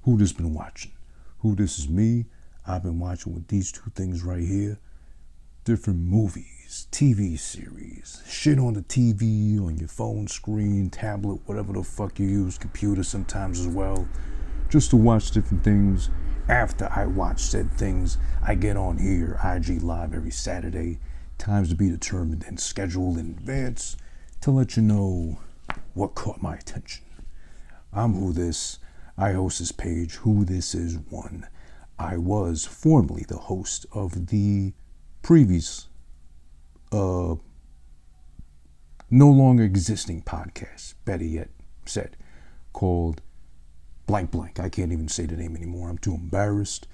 Who this been watching? Who this is me. I've been watching with these two things right here. Different movies, TV series, shit on the TV, on your phone screen, tablet, whatever the fuck you use, computer sometimes as well. Just to watch different things. After I watch said things, I get on here, IG Live every Saturday. Times to be determined and scheduled in advance to let you know what caught my attention. I'm Who This. I host this page, Who This Is One. I was formerly the host of the previous, no longer existing podcast, better yet said, called blank blank. I can't even say the name anymore. I'm too embarrassed.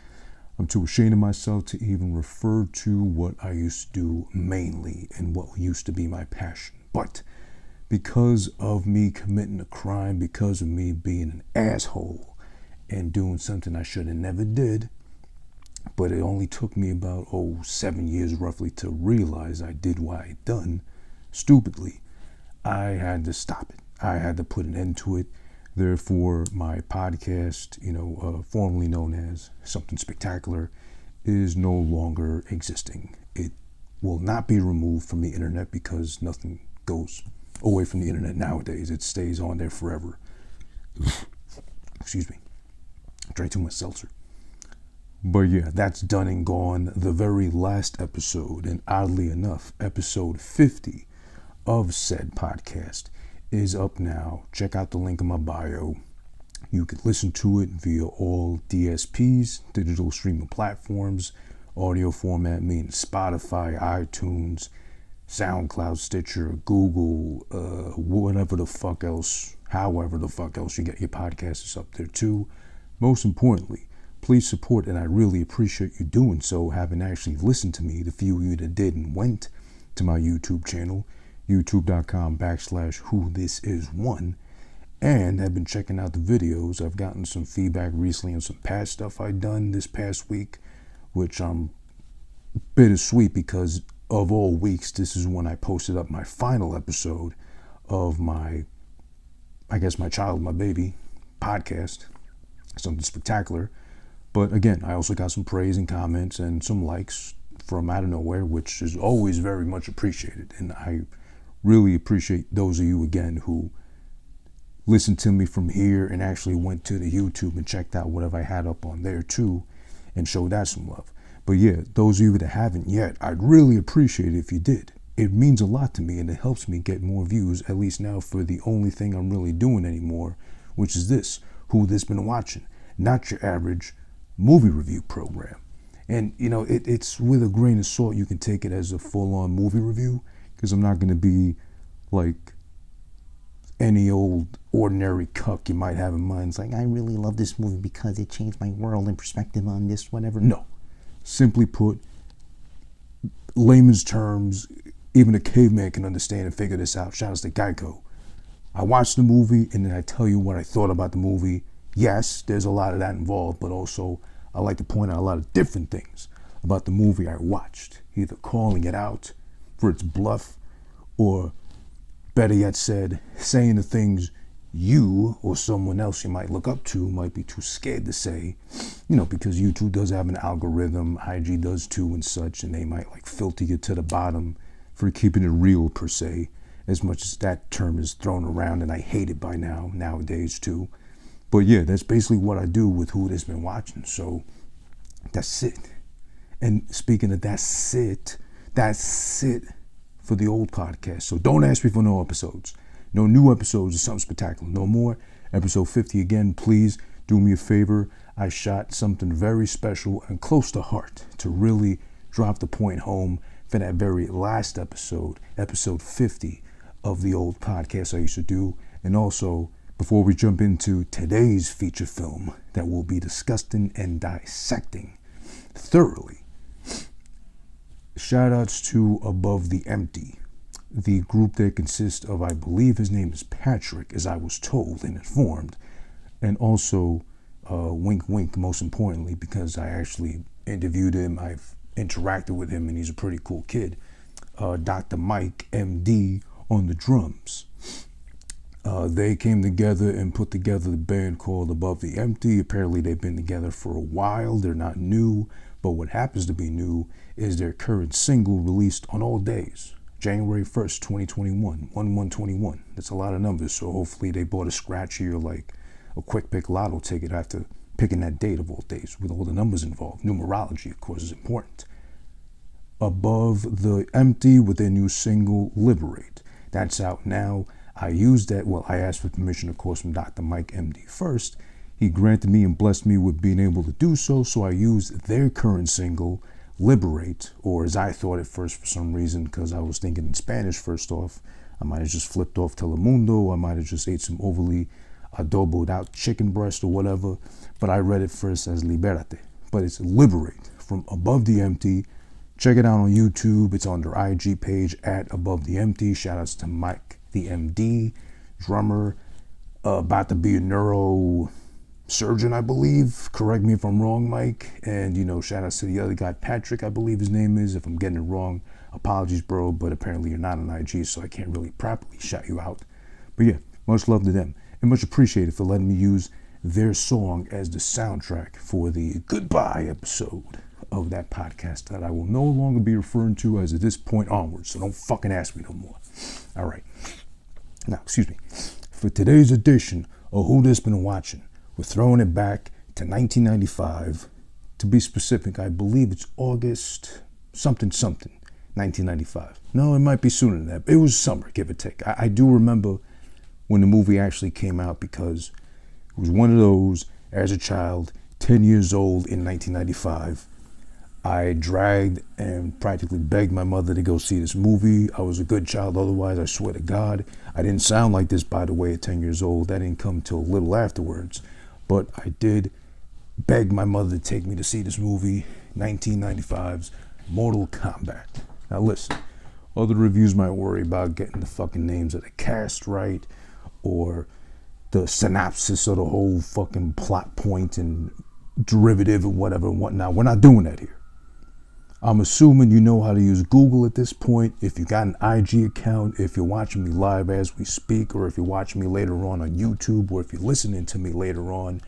I'm too ashamed of myself to even refer to what I used to do mainly and what used to be my passion. But because of me committing a crime, because of me being an asshole and doing something I should have never did, but it only took me about 7 years roughly to realize I did what I done stupidly, I had to stop it. I had to put an end to it. Therefore, my podcast, formerly known as Something Spectacular, is no longer existing. It will not be removed from the internet because nothing goes away from the internet nowadays. It stays on there forever. Excuse me. I drank too much seltzer. But yeah, that's done and gone. The very last episode, and oddly enough, episode 50 of said podcast is up now. Check out the link in my bio. You can listen to it via all DSPs, digital streaming platforms, audio format meaning Spotify, iTunes, SoundCloud, Stitcher, Google, whatever the fuck else, however the fuck else you get your podcast is up there too. Most importantly, please support, and I really appreciate you doing so, having actually listened to me, the few of you that did and went to my YouTube channel, youtube.com/whothisisone, and have been checking out the videos. I've gotten some feedback recently on some past stuff I've done this past week, which I'm bittersweet because of all weeks, this is when I posted up my final episode of my child, my baby podcast, Something Spectacular. But again, I also got some praise and comments and some likes from out of nowhere, which is always very much appreciated. And I really appreciate those of you, again, who listened to me from here and actually went to the YouTube and checked out whatever I had up on there too and showed that some love. But yeah, those of you that haven't yet, I'd really appreciate it if you did. It means a lot to me and it helps me get more views, at least now for the only thing I'm really doing anymore, which is this, Who This Been Watching. Not your average movie review program. And it's with a grain of salt. You can take it as a full-on movie review, because I'm not going to be like any old ordinary cuck you might have in mind. It's like, I really love this movie because it changed my world and perspective on this, whatever. No. Simply put, layman's terms, even a caveman can understand and figure this out. Shout out to Geico. I watched the movie and then I tell you what I thought about the movie. Yes, there's a lot of that involved, but also I like to point out a lot of different things about the movie I watched, either calling it out for its bluff, or better yet said, saying the things you or someone else you might look up to might be too scared to say, because YouTube does have an algorithm, IG does too and such, and they might filter you to the bottom for keeping it real per se, as much as that term is thrown around, and I hate it by nowadays too. But yeah, that's basically what I do with Who This Been Watching. So that's it. And speaking of that's it for the old podcast. So don't ask me for no episodes. No new episodes of Something Spectacular. No more. Episode 50 again, please do me a favor. I shot something very special and close to heart to really drop the point home for that very last episode, episode 50 of the old podcast I used to do. And also, before we jump into today's feature film that we'll be discussing and dissecting thoroughly, shout outs to Above the Empty, the group that consists of, I believe his name is Patrick, as I was told and informed, and also wink wink, most importantly, because I actually interviewed him, I've interacted with him, and he's a pretty cool kid, Dr. Mike MD on the drums. They came together and put together the band called Above the Empty. Apparently they've been together for a while. They're not new, but what happens to be new is their current single released on all days. January 1st, 2021, 1/1/21. That's a lot of numbers, so hopefully they bought a scratchy or like a quick pick lotto ticket after picking that date of all days with all the numbers involved. Numerology, of course, is important. Above the Empty with their new single, Liberate. That's out now. I used that, I asked for permission, of course, from Dr. Mike MD first. He granted me and blessed me with being able to do so, so I used their current single, Liberate, or as I thought at first for some reason, because I was thinking in Spanish first off. I might have just flipped off Telemundo, I might have just ate some overly adoboed out chicken breast or whatever, but I read it first as Liberate. But it's Liberate from Above the Empty. Check it out on YouTube. It's on their IG page at Above the Empty. Shoutouts to Mike, the MD, drummer, about to be a neurosurgeon, I believe. Correct me if I'm wrong, Mike. And, shoutouts to the other guy, Patrick, I believe his name is. If I'm getting it wrong, apologies, bro. But apparently you're not on IG, so I can't really properly shout you out. But yeah, much love to them. And much appreciated for letting me use their song as the soundtrack for the Goodbye episode of that podcast that I will no longer be referring to as at this point onwards. So don't fucking ask me no more. All right. Now, excuse me. For today's edition of Who This Been Watching, we're throwing it back to 1995. To be specific, I believe it's August something, 1995. No, it might be sooner than that. It was summer, give or take. I do remember when the movie actually came out because it was one of those, as a child, 10 years old in 1995. I dragged and practically begged my mother to go see this movie. I was a good child, otherwise I swear to God. I didn't sound like this, by the way, at 10 years old. That didn't come till a little afterwards. But I did beg my mother to take me to see this movie, 1995's Mortal Kombat. Now listen, other reviews might worry about getting the fucking names of the cast right, or the synopsis of the whole fucking plot point and derivative and whatever and whatnot. We're not doing that here. I'm assuming you know how to use Google at this point. If you got an IG account, if you're watching me live as we speak, or if you're watching me later on YouTube, or if you're listening to me later on,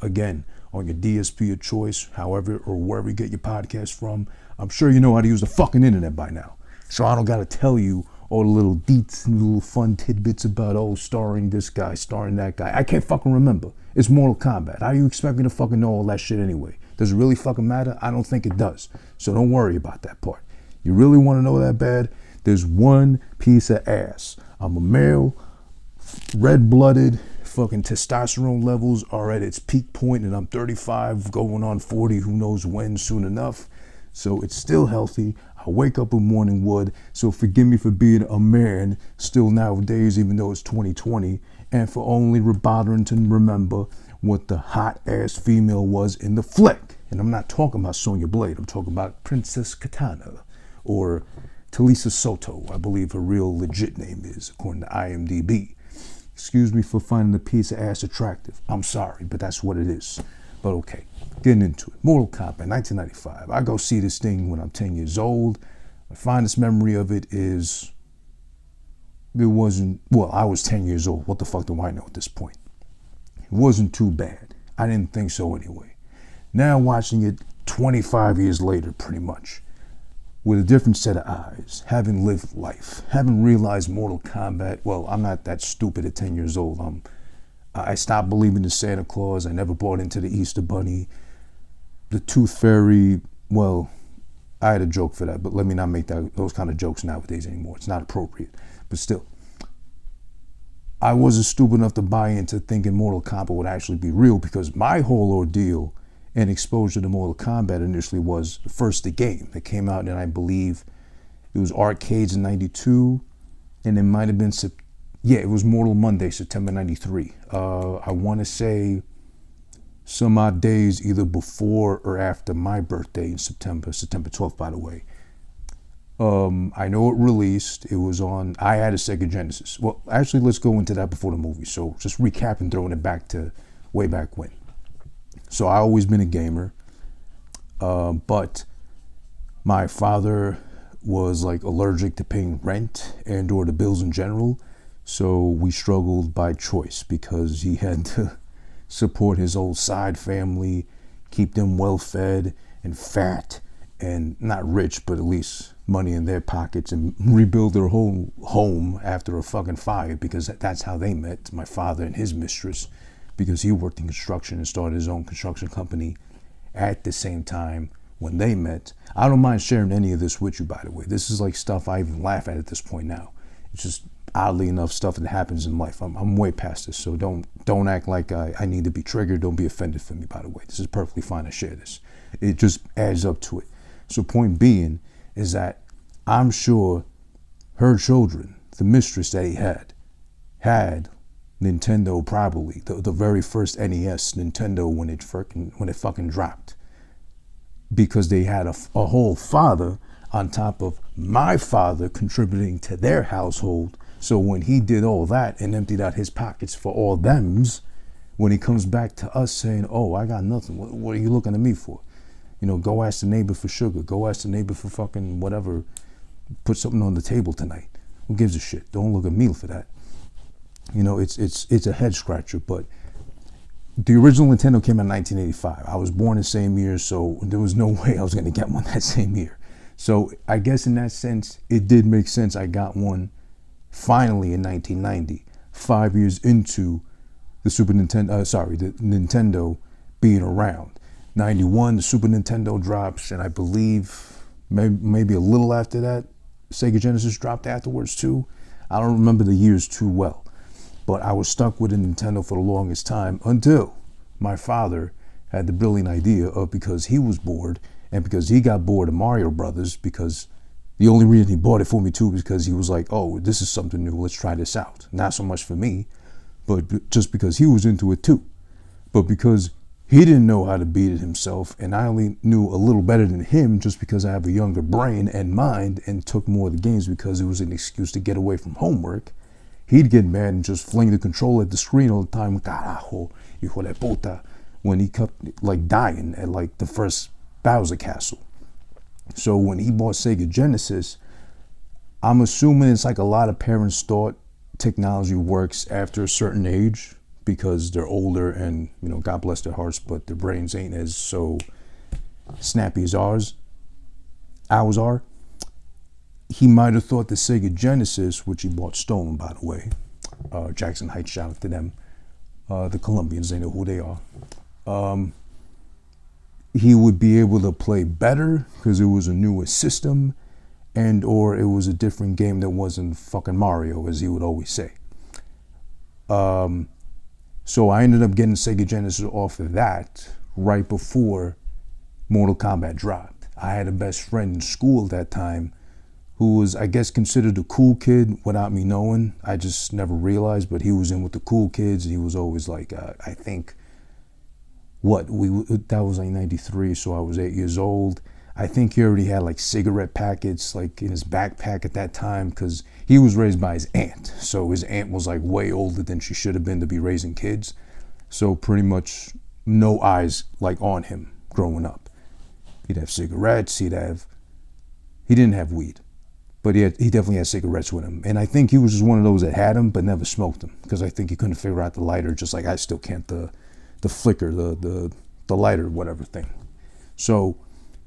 again, on your DSP of choice, however, or wherever you get your podcast from, I'm sure you know how to use the fucking internet by now. So I don't got to tell you all the little deets and little fun tidbits about, starring this guy, starring that guy. I can't fucking remember. It's Mortal Kombat. How do you expect me to fucking know all that shit anyway? Does it really fucking matter? I don't think it does. So don't worry about that part. You really want to know that bad? There's one piece of ass. I'm a male, red-blooded, fucking testosterone levels are at its peak point, and I'm 35, going on 40, who knows when, soon enough. So it's still healthy. I wake up in morning wood, so forgive me for being a man still nowadays, even though it's 2020, and for only bothering to remember what the hot-ass female was in the flick. And I'm not talking about SONYA Blade. I'm talking about Princess Katana, or Talisa Soto, I believe her real legit name is, according to IMDb. Excuse me for finding the piece of ass attractive. I'm sorry, but that's what it is. But okay, getting into it. Mortal Kombat, 1995. I go see this thing when I'm 10 years old. My fondest memory of it is, I was 10 years old. What the fuck do I know at this point? It wasn't too bad. I didn't think so anyway. Now watching it 25 years later, pretty much, with a different set of eyes, having lived life, having realized Mortal Kombat, I'm not that stupid at 10 years old. I stopped believing in Santa Claus. I never bought into the Easter Bunny. The Tooth Fairy, I had a joke for that, but let me not make those kind of jokes nowadays anymore. It's not appropriate. But still, I wasn't stupid enough to buy into thinking Mortal Kombat would actually be real, because my whole ordeal and exposure to Mortal Kombat initially was first the game that came out, and I believe it was arcades in 92, and it might have been, it was Mortal Monday, September 93. I want to say some odd days either before or after my birthday in September 12th, by the way. I know it released. It was on, I had a Sega Genesis. Well, actually, let's go into that before the movie. So just recapping, throwing it back to way back when. So I always been a gamer, but my father was like allergic to paying rent and or the bills in general. So we struggled by choice because he had to support his old side family, keep them well fed and fat and not rich, but at least money in their pockets, and rebuild their whole home after a fucking fire, because that's how they met, my father and his mistress, because he worked in construction and started his own construction company at the same time when they met. I don't mind sharing any of this with you, by the way. This is like stuff I even laugh at this point now. It's just oddly enough stuff that happens in life. I'm way past this, so don't act like I need to be triggered. Don't be offended for me, by the way. This is perfectly fine to share this. It just adds up to it. So point being is that I'm sure her children, the mistress that he had Nintendo, probably the very first NES Nintendo when it fucking dropped, because they had a whole father on top of my father contributing to their household. So when he did all that and emptied out his pockets for all thems, when he comes back to us saying, oh, I got nothing, what are you looking at me for? You know, go ask the neighbor for sugar. Go ask the neighbor for fucking whatever. Put something on the table tonight. Who gives a shit? Don't look at me for that. You know, it's a head scratcher. But the original Nintendo came out in 1985. I was born the same year, so there was no way I was going to get one that same year. So I guess in that sense, it did make sense. I got one finally in 1990, 5 years into the the Nintendo being around. 91, the Super Nintendo drops, and I believe maybe a little after that, Sega Genesis dropped afterwards too. I don't remember the years too well, but I was stuck with a Nintendo for the longest time until my father had the brilliant idea of, because he was bored and because he got bored of Mario Brothers, because the only reason he bought it for me too was because he was like, oh, this is something new, let's try this out. Not so much for me, but just because he was into it too. But because he didn't know how to beat it himself, and I only knew a little better than him just because I have a younger brain and mind and took more of the games because it was an excuse to get away from homework, he'd get mad and just fling the controller at the screen all the time, carajo, hijo de puta, when he kept like dying at like the first Bowser Castle. So when he bought Sega Genesis, I'm assuming it's like a lot of parents thought technology works after a certain age, because they're older and, you know, God bless their hearts, but their brains ain't as so snappy as ours are. He might have thought the Sega Genesis, which he bought stolen, by the way, Jackson Heights, shout out to them, the Colombians, they know who they are, he would be able to play better because it was a newer system, and or it was a different game that wasn't fucking Mario, as he would always say. So I ended up getting Sega Genesis off of that right before Mortal Kombat dropped. I had a best friend in school at that time who was, I guess, considered a cool kid without me knowing. I just never realized, but he was in with the cool kids. He was always like, I think, that was like 93, so I was 8 years old. I think he already had like cigarette packets like in his backpack at that time, because he was raised by his aunt. So his aunt was like way older than she should have been to be raising kids. So pretty much no eyes like on him growing up. He'd have cigarettes, he didn't have weed, but he definitely had cigarettes with him. And I think he was just one of those that had them but never smoked them, because I think he couldn't figure out the lighter, just like I still can't the flicker, the lighter, whatever thing. So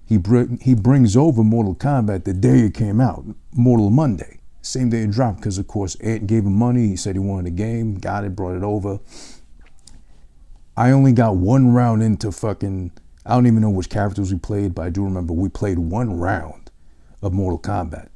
he brings over Mortal Kombat the day it came out, Mortal Monday, same day it dropped, because of course Ant gave him money. He said he wanted a game, got it, brought it over. I only got one round into fucking, I don't even know which characters we played, but I do remember we played one round of Mortal Kombat.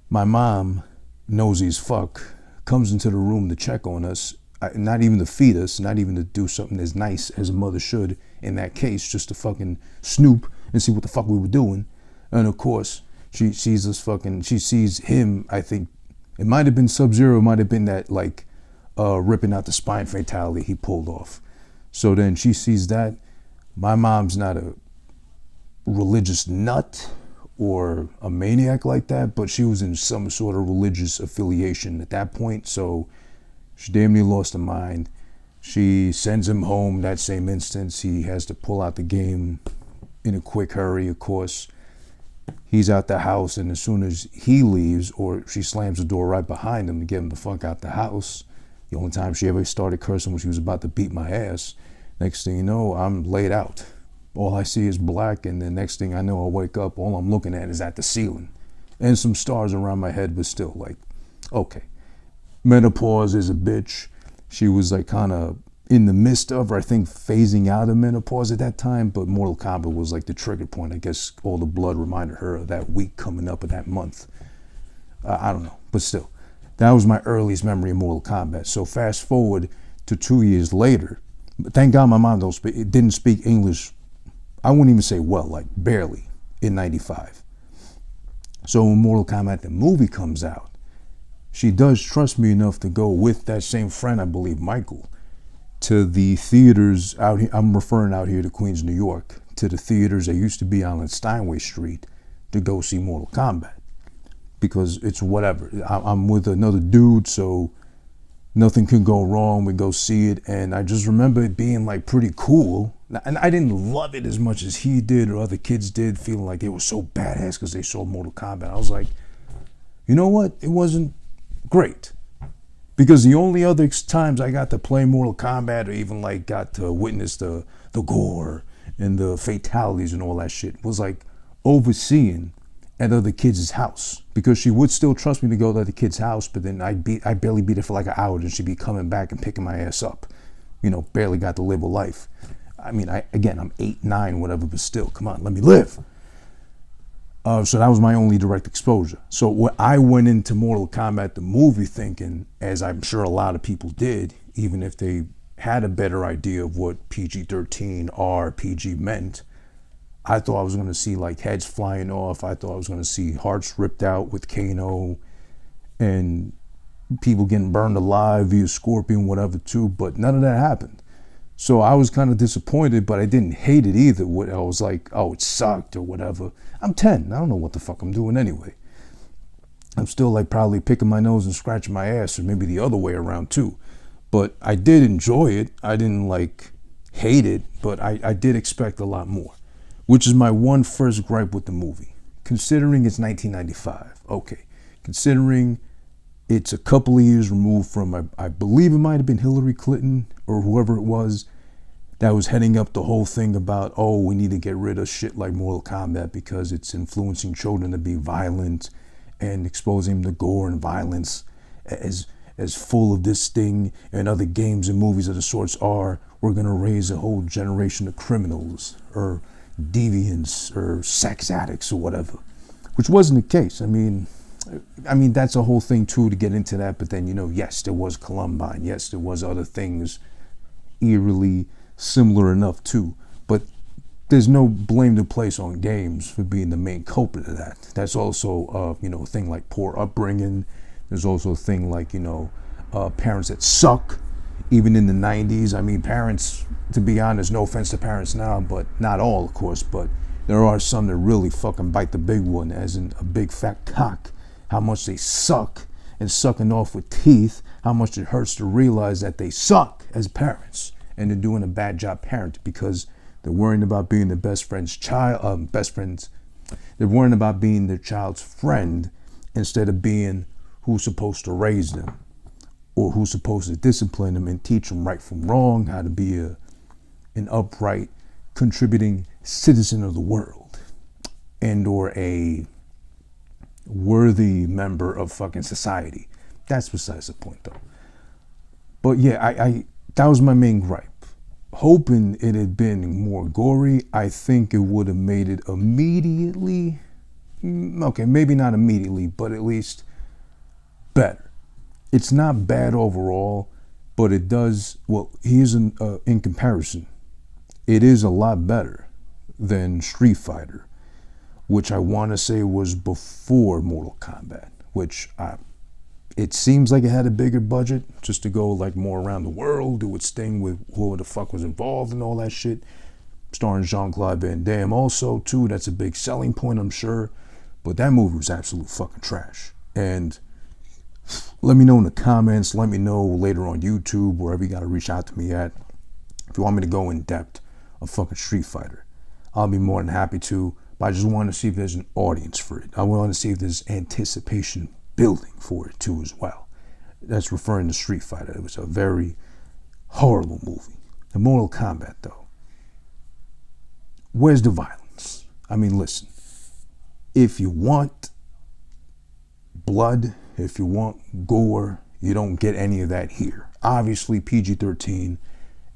My mom, nosy as fuck, comes into the room to check on us, not even to feed us, not even to do something as nice as a mother should in that case, just to fucking snoop and see what the fuck we were doing. And of course, she sees him, I think, it might have been Sub-Zero, it might have been that like ripping out the spine fatality he pulled off. So then she sees that. My mom's not a religious nut or a maniac like that, but she was in some sort of religious affiliation at that point, so she damn near lost her mind. She sends him home that same instance. He has to pull out the game in a quick hurry, of course. he's out the house, and as soon as he leaves, or she slams the door right behind him to get him the fuck out the house, the only time she ever started cursing when she was about to beat my ass, next thing you know, I'm laid out. All I see is black, and the next thing I know, I wake up, all I'm looking at is at the ceiling. And some stars around my head, but still, like, okay. Menopause is a bitch. She was like kind of in the midst of, or I think phasing out of menopause at that time, but Mortal Kombat was like the trigger point. I guess all the blood reminded her of that week coming up of that month. I don't know, but still, that was my earliest memory of Mortal Kombat. So fast forward to 2 years later, thank God my mom didn't speak English. I wouldn't even say well, like barely, in 95. So when Mortal Kombat the movie comes out, she does trust me enough to go with that same friend, I believe, Michael, to the theaters out here. I'm referring out here to Queens, New York, to the theaters that used to be on Steinway Street to go see Mortal Kombat. Because it's whatever. I'm with another dude, so nothing can go wrong. We go see it, and I just remember it being like pretty cool. And I didn't love it as much as he did or other kids did, feeling like it was so badass because they saw Mortal Kombat. I was like, you know what? It wasn't great. Because the only other times I got to play Mortal Kombat or even like got to witness the gore and the fatalities and all that shit was like overseeing at other kids' house, because she would still trust me to go to the kid's house, but then I barely be there for like an hour, and she'd be coming back and picking my ass up. You know, barely got to live a life. I mean, I'm 8, 9, whatever, but still, come on, let me live. So that was my only direct exposure. So I went into Mortal Kombat the movie thinking, as I'm sure a lot of people did, even if they had a better idea of what PG-13 or PG meant, I thought I was going to see like heads flying off. I thought I was going to see hearts ripped out with Kano and people getting burned alive via Scorpion, whatever too, but none of that happened. So I was kind of disappointed, but I didn't hate it either. I was like, oh, it sucked or whatever. I'm 10. I don't know what the fuck I'm doing anyway. I'm still like probably picking my nose and scratching my ass, or maybe the other way around too. But I did enjoy it. I didn't like hate it, but I did expect a lot more. Which is my one first gripe with the movie. Considering it's 1995, okay. Considering it's a couple of years removed from, I believe it might have been Hillary Clinton or whoever it was that was heading up the whole thing about, oh, we need to get rid of shit like Mortal Kombat because it's influencing children to be violent and exposing them to gore and violence as full of this thing and other games and movies of the sorts are. We're going to raise a whole generation of criminals or deviants or sex addicts or whatever, which wasn't the case. I mean that's a whole thing too to get into that, but then, you know, yes, there was Columbine, yes, there was other things eerily similar enough too, but there's no blame to place on games for being the main culprit of that. That's also a thing like poor upbringing. There's also a thing like, parents that suck. Even in the 90s, I mean, parents, to be honest, no offense to parents now, but not all, of course, but there are some that really fucking bite the big one, as in a big fat cock. How much they suck, and sucking off with teeth, how much it hurts to realize that they suck as parents, and they're doing a bad job parenting because they're worrying about being their best friend's child, they're worrying about being their child's friend instead of being who's supposed to raise them, or who's supposed to discipline them and teach them right from wrong, how to be an upright, contributing citizen of the world, and or a worthy member of fucking society. That's besides the point though. But yeah, I that was my main gripe. Hoping it had been more gory, I think it would have made it immediately, okay, maybe not immediately, but at least better. It's not bad overall, but it does, well, here's in comparison, it is a lot better than Street Fighter, which I want to say was before Mortal Kombat, which it seems like it had a bigger budget just to go like more around the world, do its thing with who the fuck was involved and all that shit. Starring Jean-Claude Van Damme also too, that's a big selling point, I'm sure. But that movie was absolute fucking trash. And let me know in the comments, let me know later on YouTube, wherever you gotta reach out to me at, if you want me to go in depth of fucking Street Fighter. I'll be more than happy to. but I just want to see if there's an audience for it. I want to see if there's anticipation building for it too as well. That's referring to Street Fighter. It was a very horrible movie. The Mortal Kombat, though. Where's the violence? I mean, listen. If you want blood, if you want gore, you don't get any of that here. Obviously, PG-13.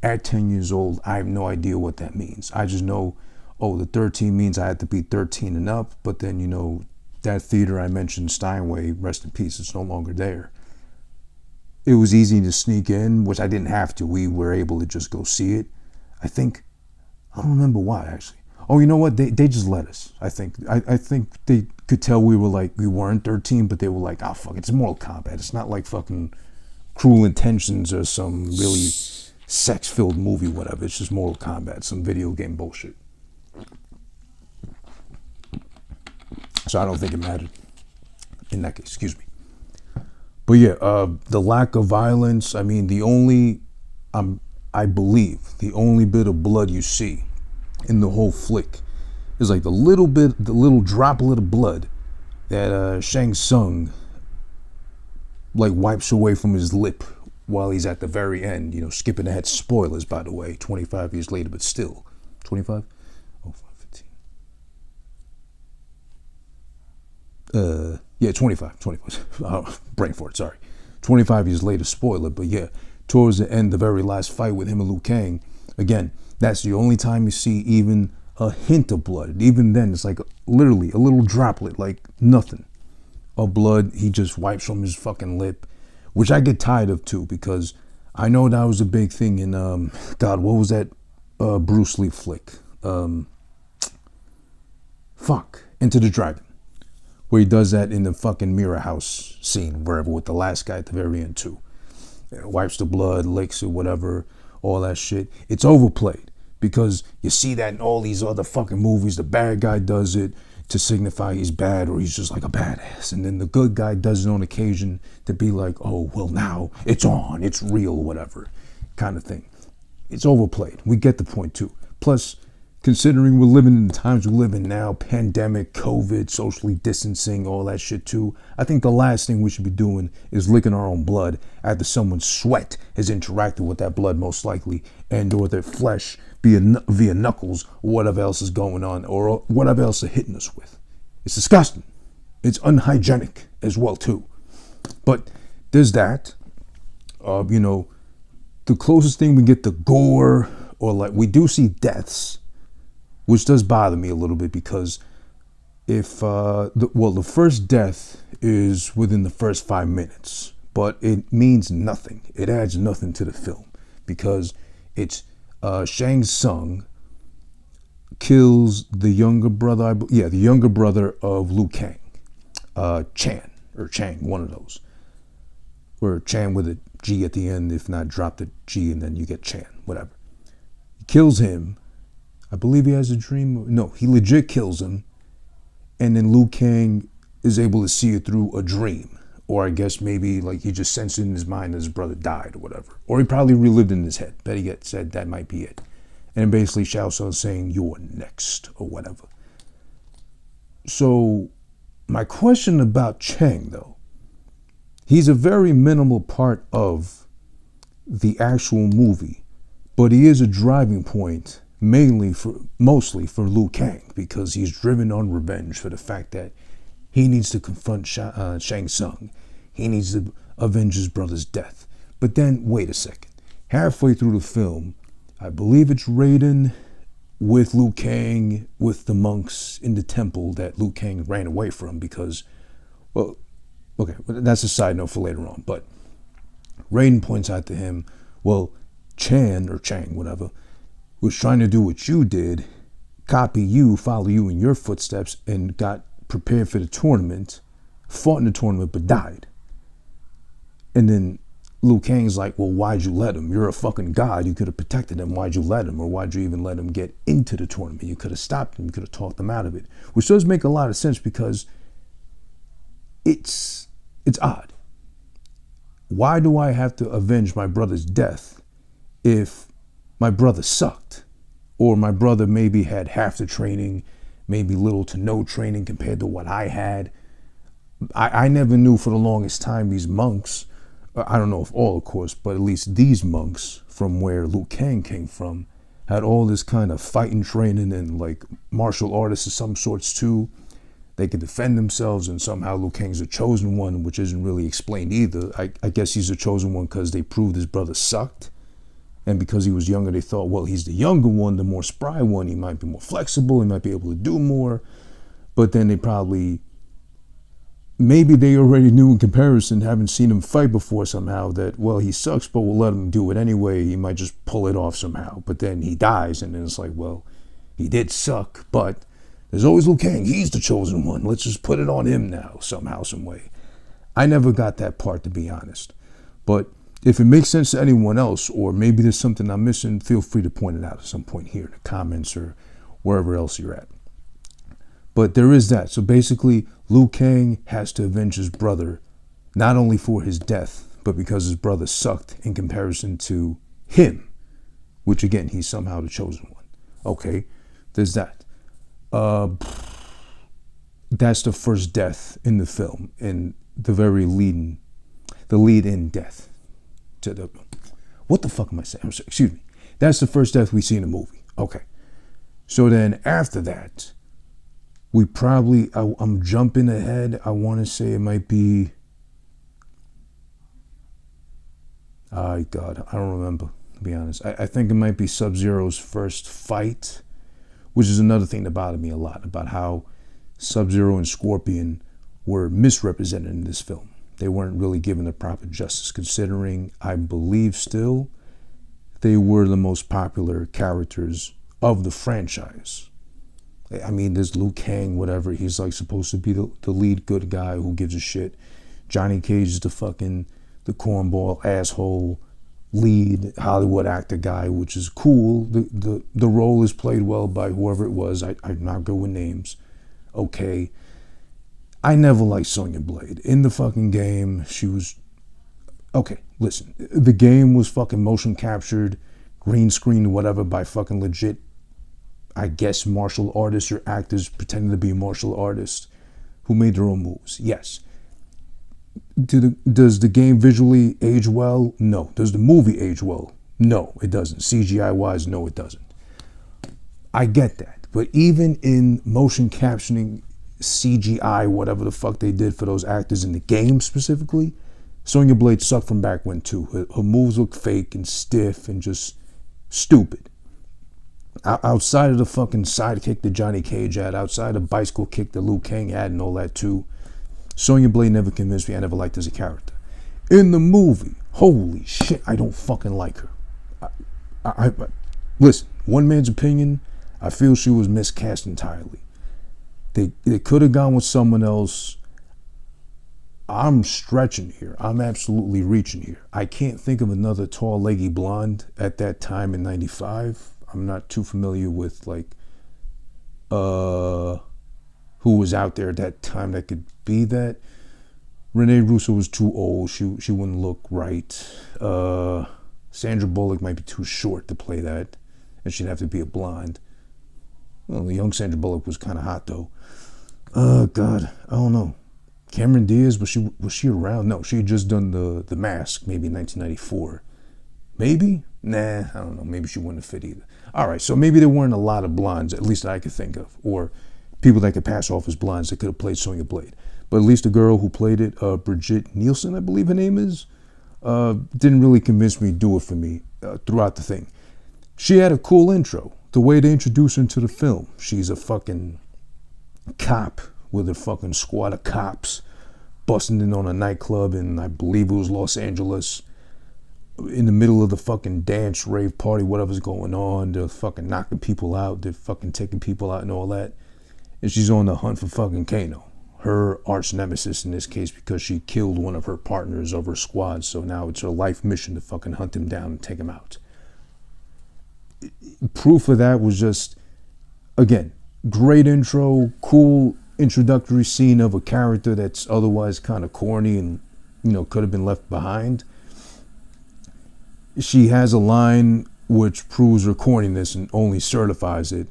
At 10 years old, I have no idea what that means. I just know, oh, the 13 means I had to be 13 and up. But then, you know, that theater I mentioned, Steinway, rest in peace, it's no longer there. It was easy to sneak in, which I didn't have to. We were able to just go see it. I don't remember why, actually. Oh, you know what? They just let us, I think. I think they could tell we weren't 13, but they were like, oh, fuck, it's Mortal Kombat. It's not like fucking Cruel Intentions or some really sex-filled movie, whatever. It's just Mortal Kombat, some video game bullshit. So I don't think it mattered in that case, excuse me. But yeah, the lack of violence, I mean, I believe the only bit of blood you see in the whole flick is like the little droplet of blood that Shang Tsung like wipes away from his lip while he's at the very end, you know, skipping ahead. Spoilers, by the way, 25 years later, but still. 25? Oh, 15. Yeah, 25. Brain fart, sorry. 25 years later, spoiler, but yeah, towards the end, the very last fight with him and Liu Kang, again, that's the only time you see even a hint of blood. Even then, it's like literally a little droplet, like nothing of blood. He just wipes from his fucking lip, which I get tired of too, because I know that was a big thing in, God, what was that Bruce Lee flick? Into the Dragon, where he does that in the fucking mirror house scene, wherever, with the last guy at the very end too. Wipes the blood, licks it, whatever, all that shit. It's overplayed because you see that in all these other fucking movies. The bad guy does it to signify he's bad or he's just like a badass. And then the good guy does it on occasion to be like, oh, well, now it's on, it's real, whatever kind of thing. It's overplayed. We get the point too. Plus, considering we're living in the times we live in now, pandemic, COVID, socially distancing, all that shit too, I think the last thing we should be doing is licking our own blood after someone's sweat has interacted with that blood, most likely, and or their flesh via knuckles, or whatever else is going on, or whatever else they're hitting us with. It's disgusting. It's unhygienic as well too. But there's that. You know, the closest thing we get to gore, or like we do see deaths, which does bother me a little bit, because if, the first death is within the first 5 minutes, but it means nothing. It adds nothing to the film, because it's Shang Tsung kills the younger brother, the younger brother of Liu Kang, Chang, one of those. Or Chan with a G at the end, if not drop the G and then you get Chan, whatever. He kills him. I believe he has a dream. No, he legit kills him. And then Liu Kang is able to see it through a dream. Or I guess maybe like he just sensed in his mind that his brother died or whatever. Or he probably relived in his head. Better yet said that might be it. And basically Shao Tsung saying, you're next or whatever. So my question about Chang though, he's a very minimal part of the actual movie, but he is a driving point mostly for Liu Kang, because he's driven on revenge for the fact that he needs to confront Shang Tsung. He needs to avenge his brother's death. But then, wait a second. Halfway through the film, I believe it's Raiden with Liu Kang, with the monks in the temple that Liu Kang ran away from because, well, okay, that's a side note for later on. But Raiden points out to him, well, Chang, whatever, was trying to do what you did, copy you, follow you in your footsteps, and got prepared for the tournament, fought in the tournament, but died. And then Liu Kang's like, well, why'd you let him? You're a fucking god. You could have protected him. Why'd you let him? Or why'd you even let him get into the tournament? You could have stopped him. You could have talked him out of it. Which does make a lot of sense, because it's odd. Why do I have to avenge my brother's death if my brother sucked? Or my brother maybe had half the training, maybe little to no training compared to what I had. I never knew for the longest time these monks, I don't know if all, of course, but at least these monks from where Liu Kang came from had all this kind of fighting training and like martial artists of some sorts too. They could defend themselves, and somehow Liu Kang's a chosen one, which isn't really explained either. I guess he's a chosen one because they proved his brother sucked. And because he was younger, they thought, well, he's the younger one, the more spry one. He might be more flexible. He might be able to do more. But then they probably, maybe they already knew in comparison, having seen him fight before somehow, that, well, he sucks, but we'll let him do it anyway. He might just pull it off somehow. But then he dies, and then it's like, well, he did suck, but there's always Liu Kang. He's the chosen one. Let's just put it on him now, somehow, some way. I never got that part, to be honest. But if it makes sense to anyone else, or maybe there's something I'm missing, feel free to point it out at some point here in the comments or wherever else you're at. But there is that. So basically, Liu Kang has to avenge his brother, not only for his death, but because his brother sucked in comparison to him, which again, he's somehow the chosen one. Okay, there's that. That's the first death in the film, and the lead-in death. What the fuck am I saying? Excuse me. That's the first death we see in the movie. Okay. So then after that, we probably, I'm jumping ahead. I want to say it might be, God, I don't remember, to be honest. I think it might be Sub-Zero's first fight, which is another thing that bothered me a lot, about how Sub-Zero and Scorpion were misrepresented in this film. They weren't really given the proper justice, considering, I believe still, they were the most popular characters of the franchise. I mean, there's Liu Kang, whatever. He's like supposed to be the lead good guy who gives a shit. Johnny Cage is the cornball, asshole, lead Hollywood actor guy, which is cool. The role is played well by whoever it was. I'm not good with names. Okay. I never liked Sonya Blade. In the fucking game, she was... Okay, listen. The game was fucking motion captured, green screen, whatever, by fucking legit, I guess, martial artists or actors pretending to be martial artists who made their own moves. Yes. Does the game visually age well? No. Does the movie age well? No, it doesn't. CGI-wise, no, it doesn't. I get that. But even in motion captioning, CGI, whatever the fuck they did for those actors in the game specifically, Sonya Blade sucked from back when too. Her moves look fake and stiff and just stupid. Outside of the fucking sidekick that Johnny Cage had, outside of the bicycle kick that Liu Kang had and all that too, Sonya Blade never convinced me. I never liked her as a character. In the movie, holy shit, I don't fucking like her. Listen, one man's opinion, I feel she was miscast entirely. They could have gone with someone else. I'm stretching here. I'm absolutely reaching here. I can't think of another tall, leggy blonde at that time in '95. I'm not too familiar with like who was out there at that time that could be that. Renee Russo was too old. She wouldn't look right. Sandra Bullock might be too short to play that, and she'd have to be a blonde. Well, the young Sandra Bullock was kind of hot though. God, I don't know. Cameron Diaz, was she around? No, she had just done the Mask, maybe in 1994. Maybe? Nah, I don't know. Maybe she wouldn't have fit either. All right, so maybe there weren't a lot of blondes, at least that I could think of, or people that could pass off as blondes that could have played Sonya Blade. But at least the girl who played it, Brigitte Nielsen, I believe her name is, didn't really convince me to do it for me throughout the thing. She had a cool intro. The way they introduce her into the film. She's a fucking cop with a fucking squad of cops busting in on a nightclub in, I believe it was Los Angeles, in the middle of the fucking dance, rave party, whatever's going on. They're fucking knocking people out. They're fucking taking people out and all that. And she's on the hunt for fucking Kano, her arch nemesis in this case, because she killed one of her partners of her squad. So now it's her life mission to fucking hunt him down and take him out. Proof of that was just, again, great intro, cool introductory scene of a character that's otherwise kind of corny and, you know, could have been left behind. She has a line which proves her corniness and only certifies it,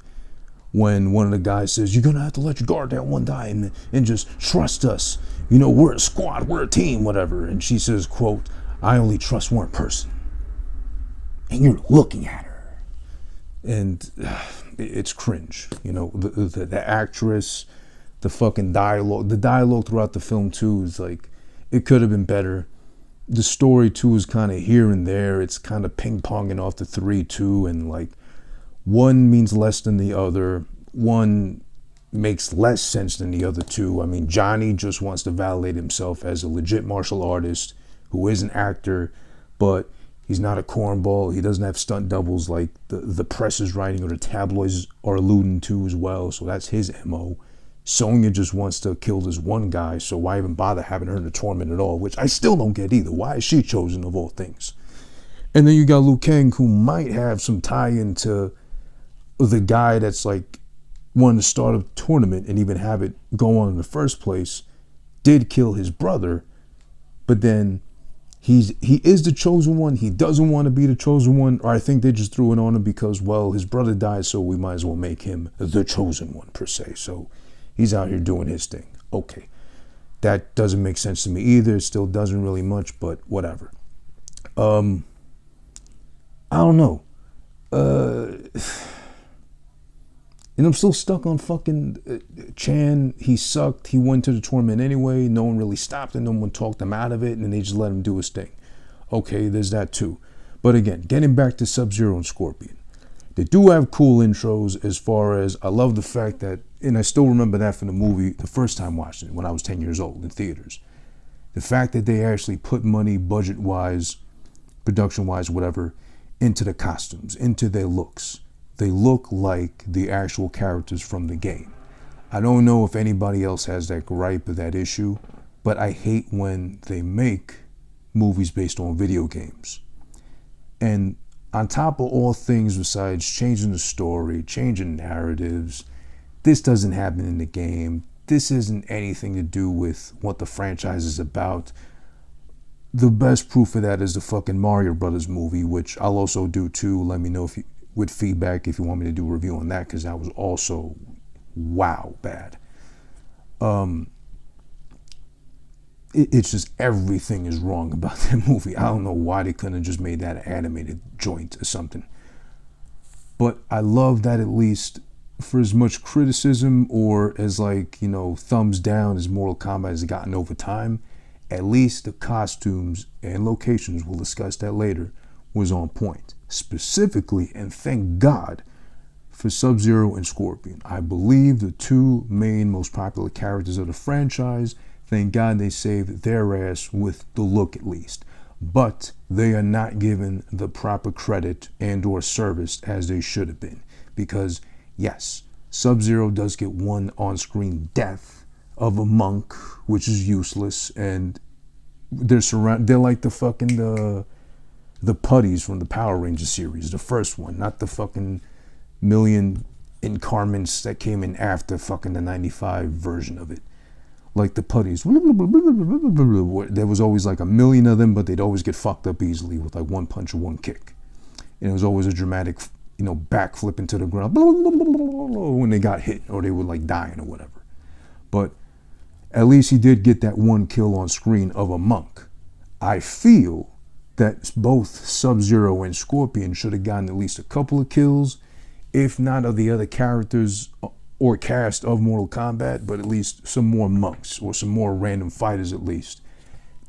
when one of the guys says, you're going to have to let your guard down one time and just trust us. You know, we're a squad, we're a team, whatever. And she says, quote, I only trust one person. And you're looking at her. And it's cringe. You know, the actress, the fucking dialogue. The dialogue throughout the film, too, is like, it could have been better. The story, too, is kind of here and there. It's kind of ping-ponging off the three, too. And, like, one means less than the other. One makes less sense than the other two. I mean, Johnny just wants to validate himself as a legit martial artist who is an actor, but he's not a cornball. He doesn't have stunt doubles like the press is writing or the tabloids are alluding to as well. So that's his MO. SONYA just wants to kill this one guy, so why even bother having her in the tournament at all? Which I still don't get either. Why is she chosen of all things? And then you got Liu Kang, who might have some tie-in to the guy that's like wanted to start a tournament and even have it go on in the first place, did kill his brother, but then he is the chosen one. He doesn't want to be the chosen one, or I think they just threw it on him because, well, his brother died, so we might as well make him the chosen one per se. So he's out here doing his thing. Okay, that doesn't make sense to me either. It still doesn't really much, but whatever. I don't know. And I'm still stuck on fucking Chan. He sucked. He went to the tournament anyway. No one really stopped him. No one talked him out of it. And they just let him do his thing. Okay, there's that too. But again, getting back to Sub-Zero and Scorpion. They do have cool intros as far as, I love the fact that, and I still remember that from the movie, the first time watching it when I was 10 years old in theaters. The fact that they actually put money, budget-wise, production-wise, whatever, into the costumes, into their looks. They look like the actual characters from the game. I don't know if anybody else has that gripe or that issue, but I hate when they make movies based on video games. And on top of all things besides changing the story, changing narratives, this doesn't happen in the game. This isn't anything to do with what the franchise is about. The best proof of that is the fucking Mario Brothers movie, which I'll also do too. Let me know if you, with feedback if you want me to do a review on that, because that was also wow bad. It's just everything is wrong about that movie. I don't know why they couldn't have just made that an animated joint or something. But I love that at least for as much criticism or as like, you know, thumbs down as Mortal Kombat has gotten over time, at least the costumes and locations, we'll discuss that later, was on point. Specifically, and thank God, for Sub-Zero and Scorpion. I believe the two main most popular characters of the franchise, thank God they saved their ass with the look at least. But they are not given the proper credit and or service as they should have been. Because yes, Sub-Zero does get one on-screen death of a monk, which is useless, and they're like the fucking the putties from the Power Rangers series, the first one, not the fucking million incarnates that came in after fucking the 95 version of it. Like the putties. There was always like a million of them, but they'd always get fucked up easily with like one punch or one kick. And it was always a dramatic, you know, backflip into the ground when they got hit or they were like dying or whatever. But at least he did get that one kill on screen of a monk. I feel that both Sub-Zero and Scorpion should have gotten at least a couple of kills, if not of the other characters or cast of Mortal Kombat, but at least some more monks or some more random fighters at least.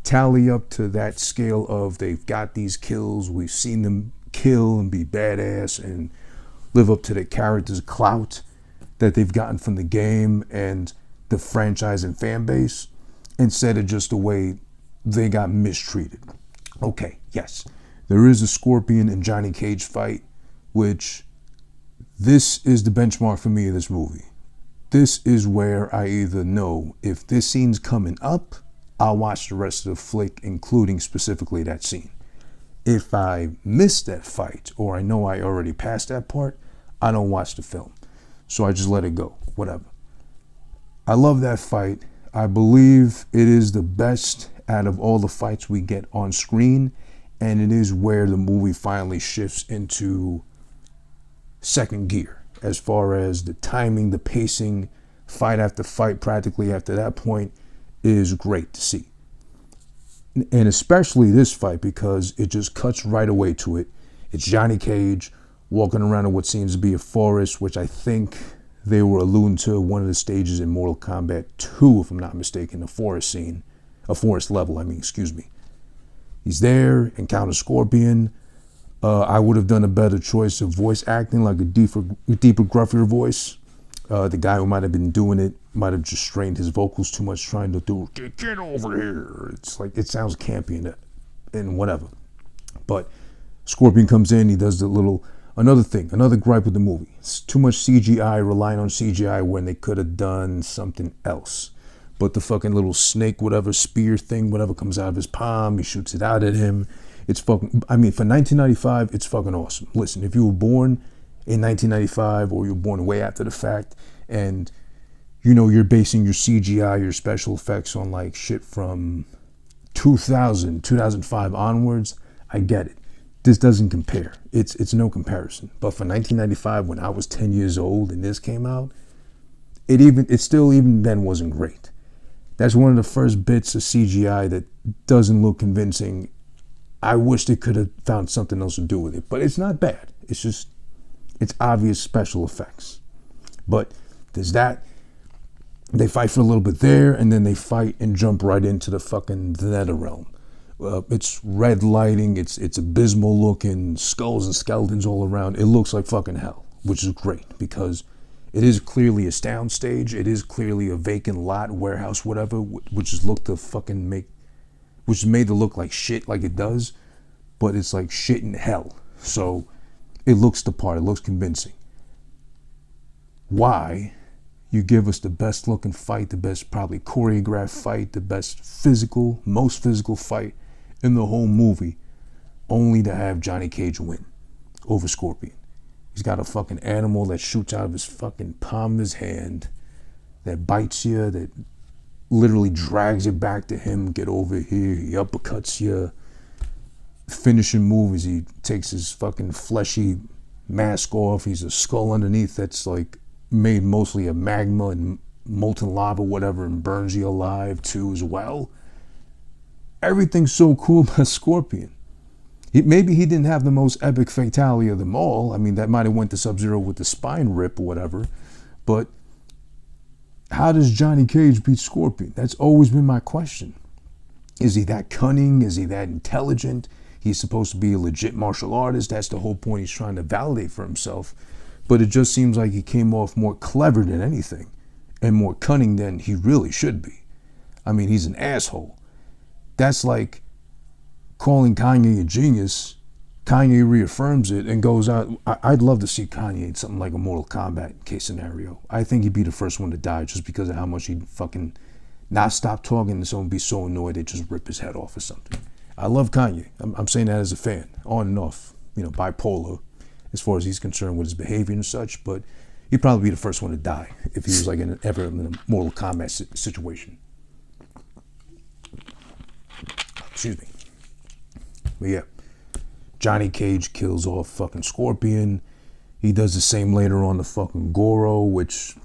Tally up to that scale of they've got these kills, we've seen them kill and be badass and live up to the character's clout that they've gotten from the game and the franchise and fan base, instead of just the way they got mistreated. Okay, yes, there is a Scorpion and Johnny Cage fight, which this is the benchmark for me of this movie. This is where I either know if this scene's coming up, I'll watch the rest of the flick, including specifically that scene. If I miss that fight, or I know I already passed that part, I don't watch the film. So I just let it go, whatever. I love that fight. I believe it is the best out of all the fights we get on screen, and it is where the movie finally shifts into second gear, as far as the timing, the pacing, fight after fight, practically after that point, is great to see. And especially this fight, because it just cuts right away to it. It's Johnny Cage walking around in what seems to be a forest, which I think they were alluding to one of the stages in Mortal Kombat 2, if I'm not mistaken, a forest level, excuse me. He's there, encounters Scorpion. I would have done a better choice of voice acting, like a deeper, gruffier voice. The guy who might have been doing it might have just strained his vocals too much trying to do, get over here. It's like, it sounds campy and whatever. But Scorpion comes in, he does another gripe with the movie. It's too much CGI, relying on CGI when they could have done something else. But the fucking little snake, whatever, spear thing, whatever comes out of his palm, he shoots it out at him. It's fucking, for 1995, it's fucking awesome. Listen, if you were born in 1995 or you were born way after the fact and you're basing your CGI, your special effects on like shit from 2005 onwards, I get it. This doesn't compare. It's no comparison. But for 1995, when I was 10 years old and this came out, it still even then wasn't great. That's one of the first bits of CGI that doesn't look convincing. I wish they could have found something else to do with it, but it's not bad. It's obvious special effects. But there's that. They fight for a little bit there, and then they fight and jump right into the Nether Realm. It's red lighting. It's abysmal looking, skulls and skeletons all around. It looks like fucking hell, which is great because it is clearly a sound stage. It is clearly a vacant lot, warehouse, whatever, which is made to look like shit, like it does, but it's like shit in hell. So it looks the part. It looks convincing. Why you give us the best looking fight, the best probably choreographed fight, the most physical fight in the whole movie, only to have Johnny Cage win over Scorpion? He's got a fucking animal that shoots out of his fucking palm of his hand, that bites you, that literally drags it back to him, get over here, he uppercuts you. Finishing move is he takes his fucking fleshy mask off. He's a skull underneath that's like made mostly of magma and molten lava, whatever, and burns you alive too as well. Everything's so cool about Scorpion. Maybe he didn't have the most epic fatality of them all. That might have went to Sub-Zero with the spine rip or whatever, but how does Johnny Cage beat Scorpion? That's always been my question. Is he that cunning? Is he that intelligent? He's supposed to be a legit martial artist. That's the whole point. He's trying to validate for himself. But it just seems like he came off more clever than anything and more cunning than he really should be. He's an asshole. That's like calling Kanye a genius. Kanye reaffirms it and goes out. I'd love to see Kanye in something like a Mortal Kombat case scenario. I think he'd be the first one to die just because of how much he'd fucking not stop talking and someone be so annoyed they'd just rip his head off or something. I love Kanye. I'm saying that as a fan, on and off, bipolar as far as he's concerned with his behavior and such, but he'd probably be the first one to die if he was like ever in a Mortal Kombat situation. Excuse me. But yeah, Johnny Cage kills off fucking Scorpion. He does the same later on to fucking Goro, which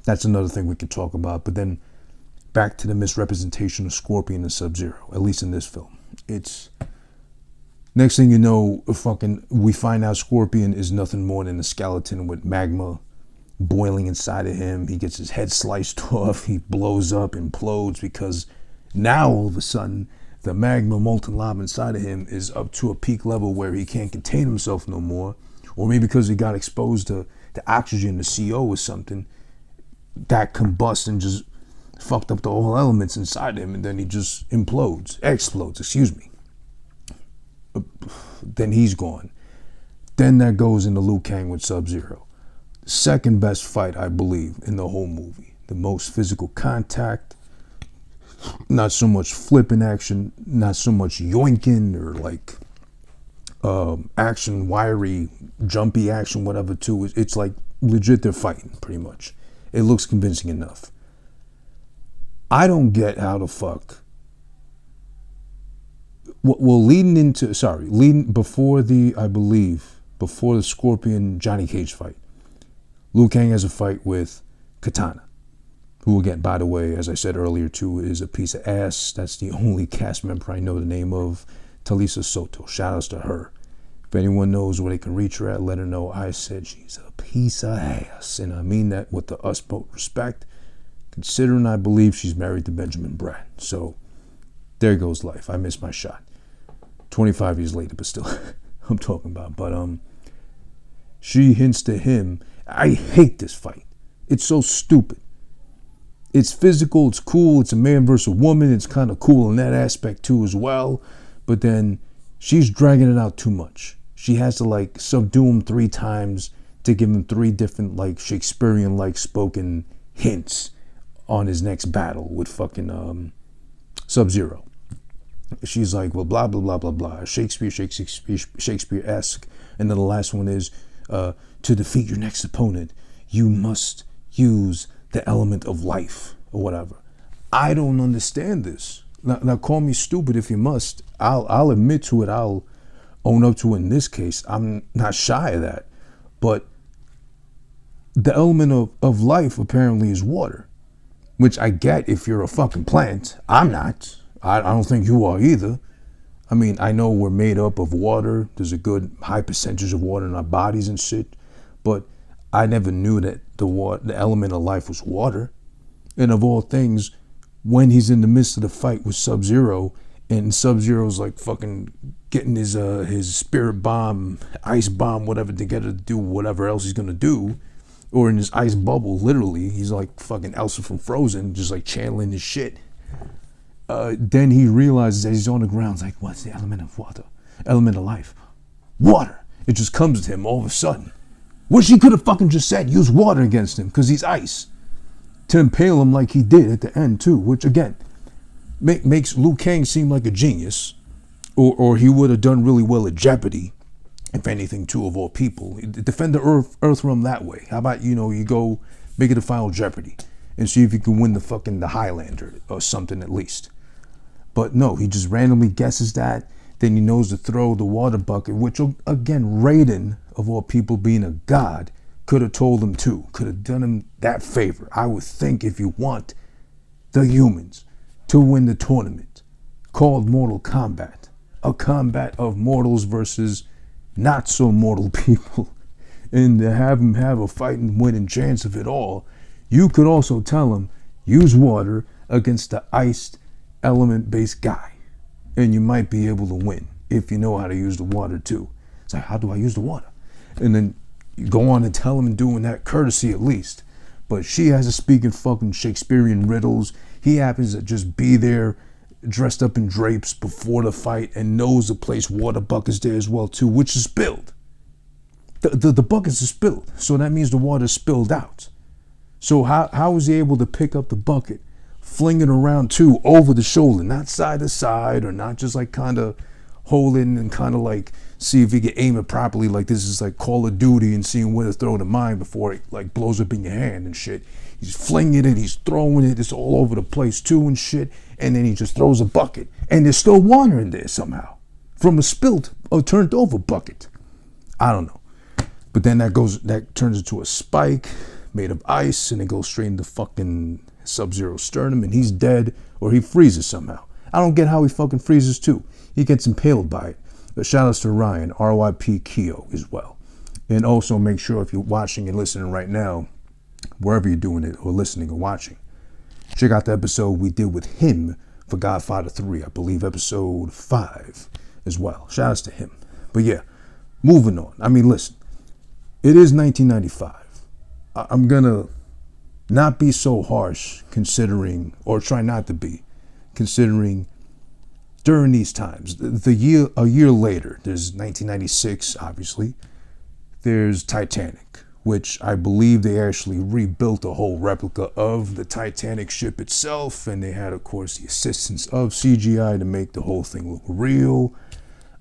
that's another thing we could talk about. But then back to the misrepresentation of Scorpion and Sub-Zero, at least in this film. It's next thing you know, we find out Scorpion is nothing more than a skeleton with magma boiling inside of him. He gets his head sliced off. He blows up, implodes, because now all of a sudden the magma, molten lava inside of him is up to a peak level where he can't contain himself no more. Or maybe because he got exposed to the oxygen, the CO or something, that combusts and just fucked up the whole elements inside him, and then he just explodes, excuse me. Then he's gone. Then that goes into Liu Kang with Sub-Zero. Second best fight, I believe, in the whole movie. The most physical contact, not so much flipping action, not so much yoinking or like action, wiry, jumpy action, whatever too. It's like legit they're fighting, pretty much. It looks convincing enough. I don't get how the fuck. Well, before the Scorpion Johnny Cage fight, Liu Kang has a fight with Katana, who again, by the way, as I said earlier too, is a piece of ass. That's the only cast member I know the name of, Talisa Soto. Shout outs to her. If anyone knows where they can reach her at, let her know I said she's a piece of ass. And I mean that with the utmost respect, considering I believe she's married to Benjamin Bratt. So there goes life. I missed my shot. 25 years later, but still, I'm talking about. But she hints to him. I hate this fight. It's so stupid. It's physical, it's cool, it's a man versus a woman, it's kind of cool in that aspect too as well. But then she's dragging it out too much. She has to like subdue him 3 times to give him 3 different like Shakespearean-like spoken hints on his next battle with fucking Sub-Zero. She's like, well, blah, blah, blah, blah, blah. Shakespeare-esque. And then the last one is, to defeat your next opponent, you must use the element of life or whatever. I don't understand this. Now call me stupid if you must. I'll admit to it. I'll own up to it in this case. I'm not shy of that. But the element of life apparently is water, which I get if you're a fucking plant. I'm not. I don't think you are either. I mean, I know we're made up of water. There's a good high percentage of water in our bodies and shit. But I never knew that the element of life was water. And of all things, when he's in the midst of the fight with Sub-Zero, and Sub-Zero's like fucking getting his spirit bomb, ice bomb, whatever together to do whatever else he's gonna do, or in his ice bubble, literally, he's like fucking Elsa from Frozen, just like channeling his shit. Then he realizes that he's on the ground. It's like, what's the element of water? Element of life. Water. It just comes to him all of a sudden. Which he could have fucking just said, use water against him, because he's ice. To impale him like he did at the end too, which again, makes Liu Kang seem like a genius, or he would have done really well at Jeopardy, if anything too, of all people. Defend the Earth realm that way. How about, you go make it a Final Jeopardy and see if you can win the Highlander or something at least. But no, he just randomly guesses that. Then he knows to throw the water bucket, which again, Raiden, of all people being a god, could have told him too, could have done him that favor. I would think if you want the humans to win the tournament called Mortal Kombat, a combat of mortals versus not so mortal people, and to have him have a fighting winning chance of it all, you could also tell him, use water against the iced element-based guy, and you might be able to win if you know how to use the water too. It's like, how do I use the water? And then you go on and tell him and doing that courtesy at least. But she has to speak in fucking Shakespearean riddles. He happens to just be there dressed up in drapes before the fight and knows to place water buckets there as well too, which is spilled. The buckets are spilled, so that means the water spilled out. So how is he able to pick up the bucket, fling it around too, over the shoulder, not side to side, or not just like kind of holding and kind of like see if he can aim it properly, like this is like Call of Duty and seeing where to throw the mine before it like blows up in your hand and shit. He's flinging it, he's throwing it, it's all over the place too and shit, and then he just throws a bucket, and there's still water in there somehow from a spilled or turned over bucket. I don't know. But then that turns into a spike made of ice, and it goes straight into fucking Sub-Zero's sternum, and he's dead, or he freezes somehow. I don't get how he fucking freezes too. He gets impaled by it. But shout outs to Ryan, RYP Keo as well. And also make sure if you're watching and listening right now, wherever you're doing it or listening or watching, check out the episode we did with him for Godfather 3, I believe episode 5 as well. Shout outs to him. But yeah, moving on. I mean, listen, it is 1995. I'm gonna not be so harsh considering, or try not to be, considering during these times, a year later, there's 1996, obviously, there's Titanic, which I believe they actually rebuilt a whole replica of the Titanic ship itself, and they had, of course, the assistance of CGI to make the whole thing look real.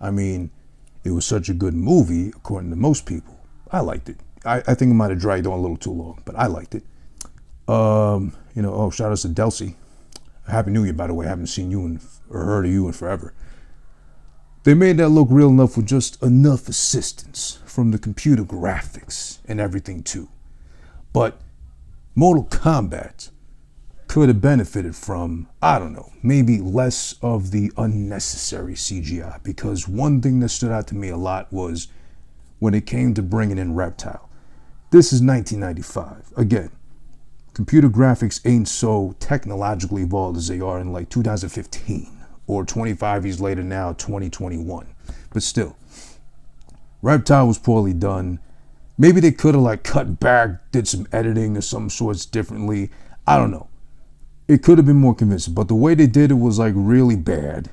I mean, it was such a good movie, according to most people. I liked it. I think it might have dragged on a little too long, but I liked it. Shout out to Delcy. Happy New Year, by the way. I haven't seen you or heard of you in forever. They made that look real enough with just enough assistance from the computer graphics and everything too. But Mortal Kombat could have benefited from, I don't know, maybe less of the unnecessary CGI. Because one thing that stood out to me a lot was when it came to bringing in Reptile. This is 1995. Again, computer graphics ain't so technologically evolved as they are in like 2015 or 25 years later now, 2021. But still, Reptile was poorly done. Maybe they could have like cut back, did some editing or some sorts differently. I don't know. It could have been more convincing, but the way they did it was like really bad.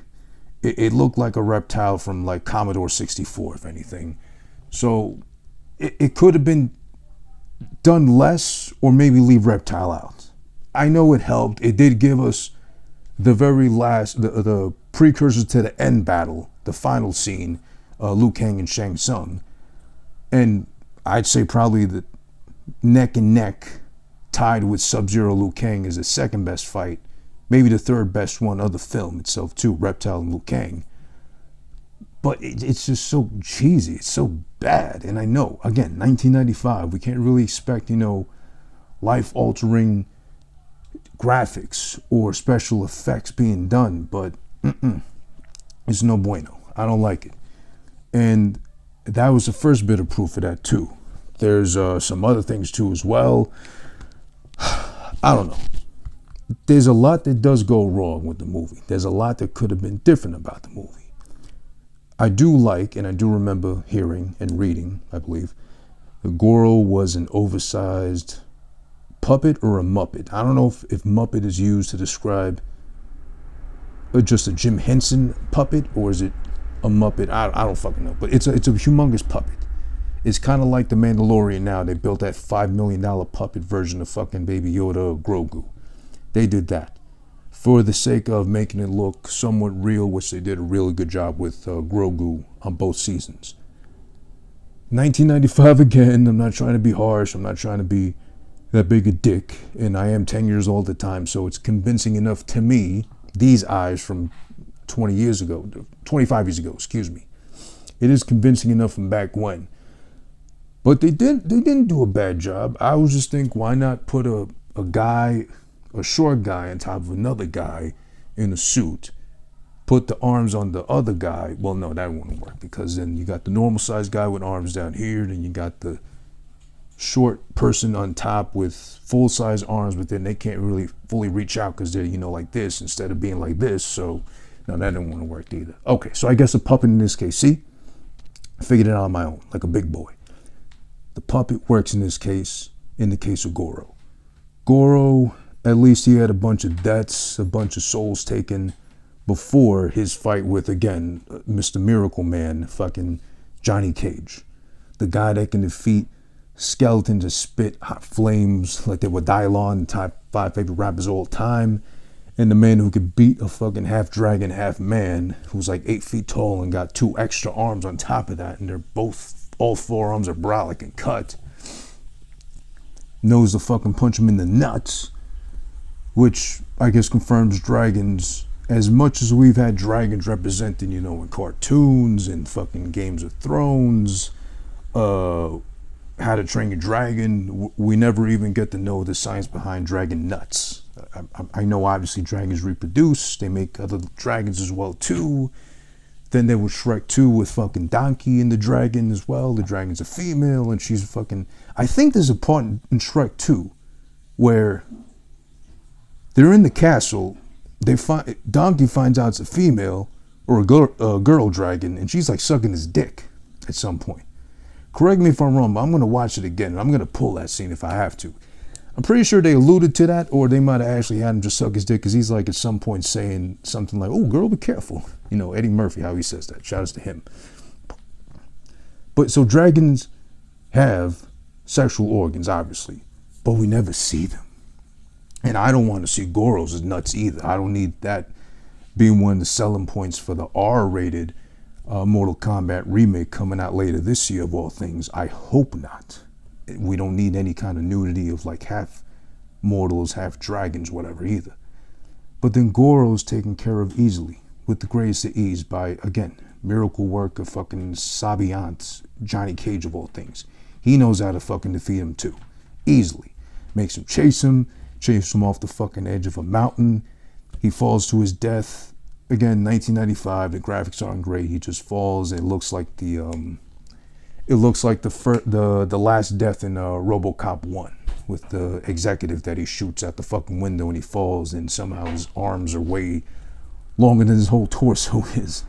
It looked like a Reptile from like Commodore 64, if anything. So it could have been done less, or maybe leave Reptile out. I know it helped. It did give us the very last, the precursor to the end battle, the final scene, Liu Kang and Shang Tsung. And I'd say probably the neck and neck tied with Sub-Zero Liu Kang is the second best fight, maybe the third best one of the film itself too, Reptile and Liu Kang. But it's just so cheesy, it's so bad. And I know, again, 1995, we can't really expect, life-altering graphics or special effects being done, but it's no bueno. I don't like it. And that was the first bit of proof of that too. There's some other things too as well. I don't know. There's a lot that does go wrong with the movie. There's a lot that could have been different about the movie. I do like, and I do remember hearing and reading, I believe, that Goro was an oversized puppet or a Muppet. I don't know if Muppet is used to describe just a Jim Henson puppet, or is it a Muppet? I don't fucking know. But it's a humongous puppet. It's kind of like the Mandalorian now. They built that $5 million puppet version of fucking Baby Yoda or Grogu. They did that for the sake of making it look somewhat real, which they did a really good job with Grogu on both seasons. 1995 again. I'm not trying to be harsh. I'm not trying to be that big a dick. And I am 10 years old at the time, so it's convincing enough to me, these eyes from 25 years ago, excuse me. It is convincing enough from back when. But they didn't do a bad job. I was just thinking, why not put a short guy on top of another guy in a suit, put the arms on the other guy. Well, no, that wouldn't work, because then you got the normal sized guy with arms down here, then you got the short person on top with full size arms, but then they can't really fully reach out because they're, like this instead of being like this. So no, that didn't want to work either. Okay, so I guess a puppet in this case. See, I figured it out on my own, like a big boy. The puppet works in this case, in the case of Goro. Goro, at least he had a bunch of deaths, a bunch of souls taken before his fight with, again, Mr. Miracle Man, fucking Johnny Cage. The guy that can defeat skeletons that spit hot flames like they were Dylon, top 5 favorite rappers of all time. And the man who could beat a fucking half dragon, half man, who's like 8 feet tall and got 2 extra arms on top of that. And all 4 arms are brolic and cut. Knows to fucking punch him in the nuts. Which I guess confirms dragons, as much as we've had dragons represented, in cartoons and fucking Games of Thrones, How to Train Your Dragon, we never even get to know the science behind dragon nuts. I know obviously dragons reproduce, they make other dragons as well too. Then there was Shrek 2 with fucking Donkey and the dragon as well. The dragon's a female and she's fucking... I think there's a part in Shrek 2 where they're in the castle, Donkey finds out it's a female or a girl dragon, and she's like sucking his dick at some point. Correct me if I'm wrong, but I'm going to watch it again, and I'm going to pull that scene if I have to. I'm pretty sure they alluded to that, or they might have actually had him just suck his dick, because he's like at some point saying something like, "Oh, girl, be careful." Eddie Murphy, how he says that. Shout outs to him. But so dragons have sexual organs, obviously, but we never see them. And I don't want to see Goro's as nuts either. I don't need that being one of the selling points for the R-rated Mortal Kombat remake coming out later this year, of all things. I hope not. We don't need any kind of nudity of like half mortals, half dragons, whatever either. But then Goro's taken care of easily, with the greatest of ease by, again, miracle work of fucking Sabiance, Johnny Cage of all things. He knows how to fucking defeat him too. easily. Makes him chase him off the fucking edge of a mountain. He falls to his death. Again, 1995. The graphics aren't great. He just falls. It looks like the last death in RoboCop 1 with the executive that he shoots out the fucking window and he falls, and somehow his arms are way longer than his whole torso is.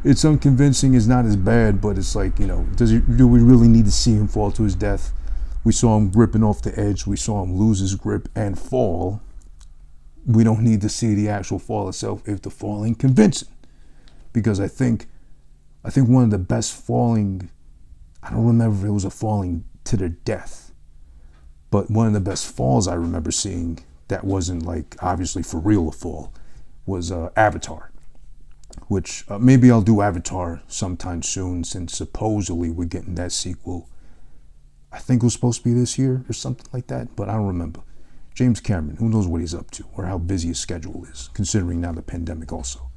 It's unconvincing. It's not as bad, but it's like, you know, do we really need to see him fall to his death? We saw him gripping off the edge. We saw him lose his grip and fall. We don't need to see the actual fall itself if the fall ain't convincing. Because I think one of the best falling, I don't remember if it was a falling to their death, but one of the best falls I remember seeing that wasn't like obviously for real a fall was Avatar, which maybe I'll do Avatar sometime soon, since supposedly we're getting that sequel. I think it was supposed to be this year or something like that, but I don't remember. James Cameron, who knows what he's up to or how busy his schedule is, considering now the pandemic also.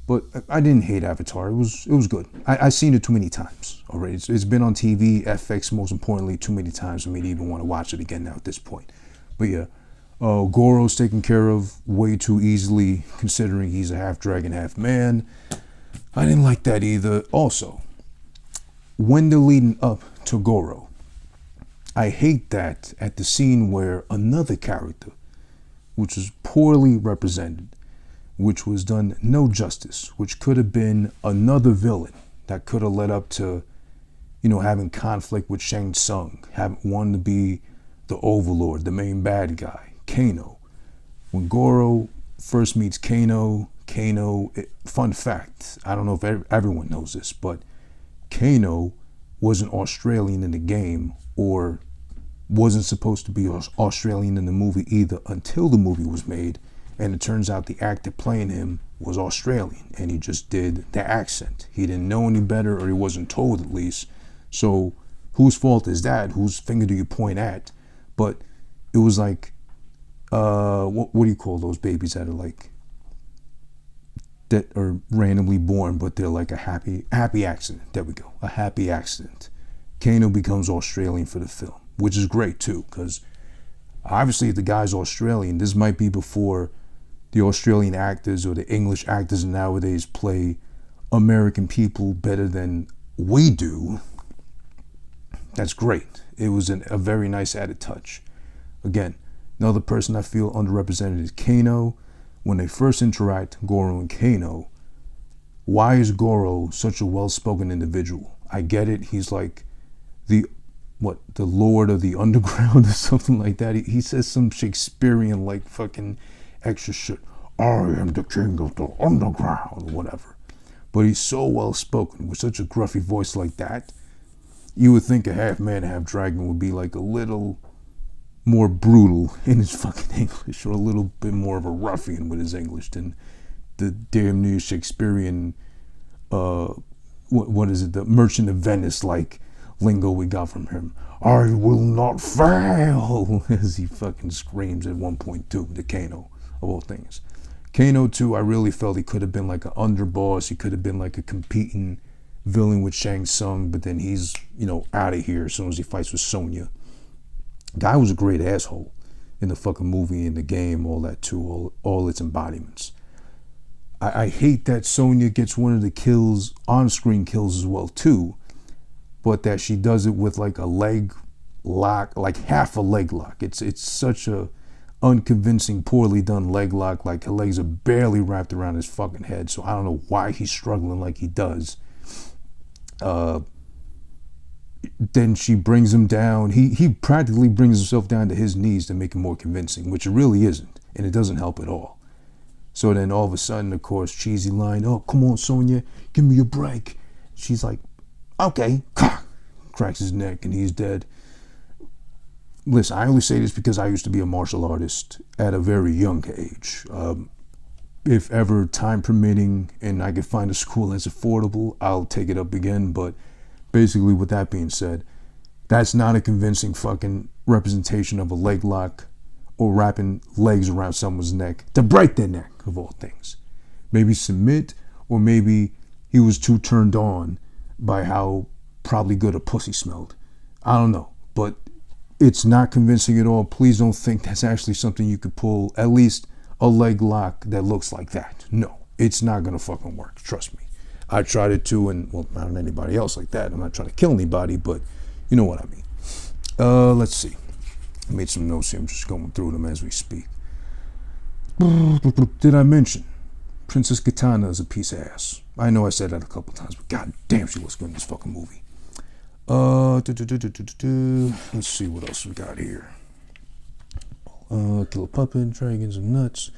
But I didn't hate Avatar. It was good. I've seen it too many times already. It's been on TV, FX, most importantly, too many times for me to even want to watch it again now at this point. But yeah, Goro's taken care of way too easily, considering he's a half dragon, half man. I didn't like that either. Also, when they're leading up to Goro, I hate that at the scene where another character, which was poorly represented, which was done no justice, which could have been another villain that could have led up to, you know, having conflict with Shang Tsung, having wanted to be the overlord, the main bad guy, Kano. When Goro first meets Kano, fun fact, I don't know if everyone knows this, but Kano wasn't Australian in the game, or wasn't supposed to be Australian in the movie either until the movie was made. And it turns out the actor playing him was Australian, and he just did the accent. He didn't know any better, or he wasn't told at least. So whose fault is that? Whose finger do you point at? But it was like, what do you call those babies that are like, that are randomly born, but they're like a happy accident? There we go, a happy accident. Kano becomes Australian for the film, which is great too, because obviously if the guy's Australian, this might be before the Australian actors or the English actors nowadays play American people better than we do. That's great. It was a very nice added touch. Again, another person I feel underrepresented is Kano. When they first interact, Goro and Kano, why is Goro such a well-spoken individual? I get it. He's like the Lord of the Underground or something like that. He says some Shakespearean like fucking extra shit. I am the king of the underground, or whatever. But he's so well spoken with such a gruffy voice like that. You would think a half man, half dragon would be like a little more brutal in his fucking English, or a little bit more of a ruffian with his English than the damn near Shakespearean, what is it, the Merchant of Venice like lingo we got from him. I will not fail, as he fucking screams at 1.2 to Kano, of all things. Kano too, I really felt he could have been like an underboss. He could have been like a competing villain with Shang Tsung, but then he's, you know, out of here as soon as he fights with SONYA. Guy was a great asshole in the fucking movie, in the game, all that too, all its embodiments. I hate that SONYA gets one of the kills, on-screen kills as well too, but that she does it with like a leg lock, like half a leg lock. It's such a unconvincing, poorly done leg lock. Like her legs are barely wrapped around his fucking head, so I don't know why he's struggling like he does. Then she brings him down. He practically brings himself down to his knees to make him more convincing, which it really isn't, and it doesn't help at all. So then all of a sudden, of course, cheesy line, oh, come on, SONYA, give me a break. She's like, okay, cracks his neck, and he's dead. Listen, I only say this because I used to be a martial artist at a very young age. If ever time permitting and I could find a school that's affordable, I'll take it up again. But basically, with that being said, that's not a convincing fucking representation of a leg lock or wrapping legs around someone's neck to break their neck, of all things. Maybe submit, or maybe he was too turned on by how probably good a pussy smelled. I don't know, but It's not convincing at all. Please don't think that's actually something you could pull, at least a leg lock that looks like that. No, it's not gonna fucking work, trust me. I tried it too, and well, not on anybody else like that. I'm not trying to kill anybody, but you know what I mean. Let's see. I made some notes here. I'm just going through them as we speak. Did I mention Princess Katana is a piece of ass? I know I said that a couple times, but god damn, she looks good in this fucking movie. Let's see what else we got here. Kill a puppet, dragons and nuts.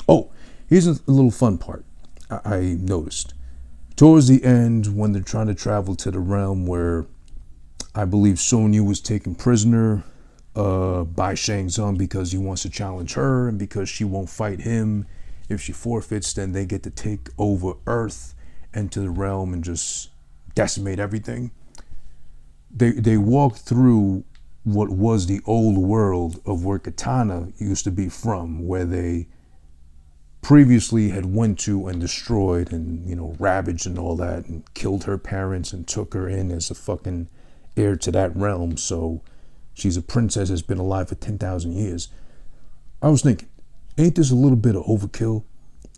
Oh, here's a little fun part I noticed. Towards the end, when they're trying to travel to the realm where I believe SONYA was taken prisoner by Shang Tsung because he wants to challenge her, and because she won't fight him. If she forfeits, then they get to take over Earth, enter the realm, and just decimate everything. They walked through what was the old world of where Katana used to be from, where they previously had went to and destroyed and, you know, ravaged and all that, and killed her parents and took her in as a fucking heir to that realm. So she's a princess that's been alive for 10,000 years. I was thinking, ain't this a little bit of overkill?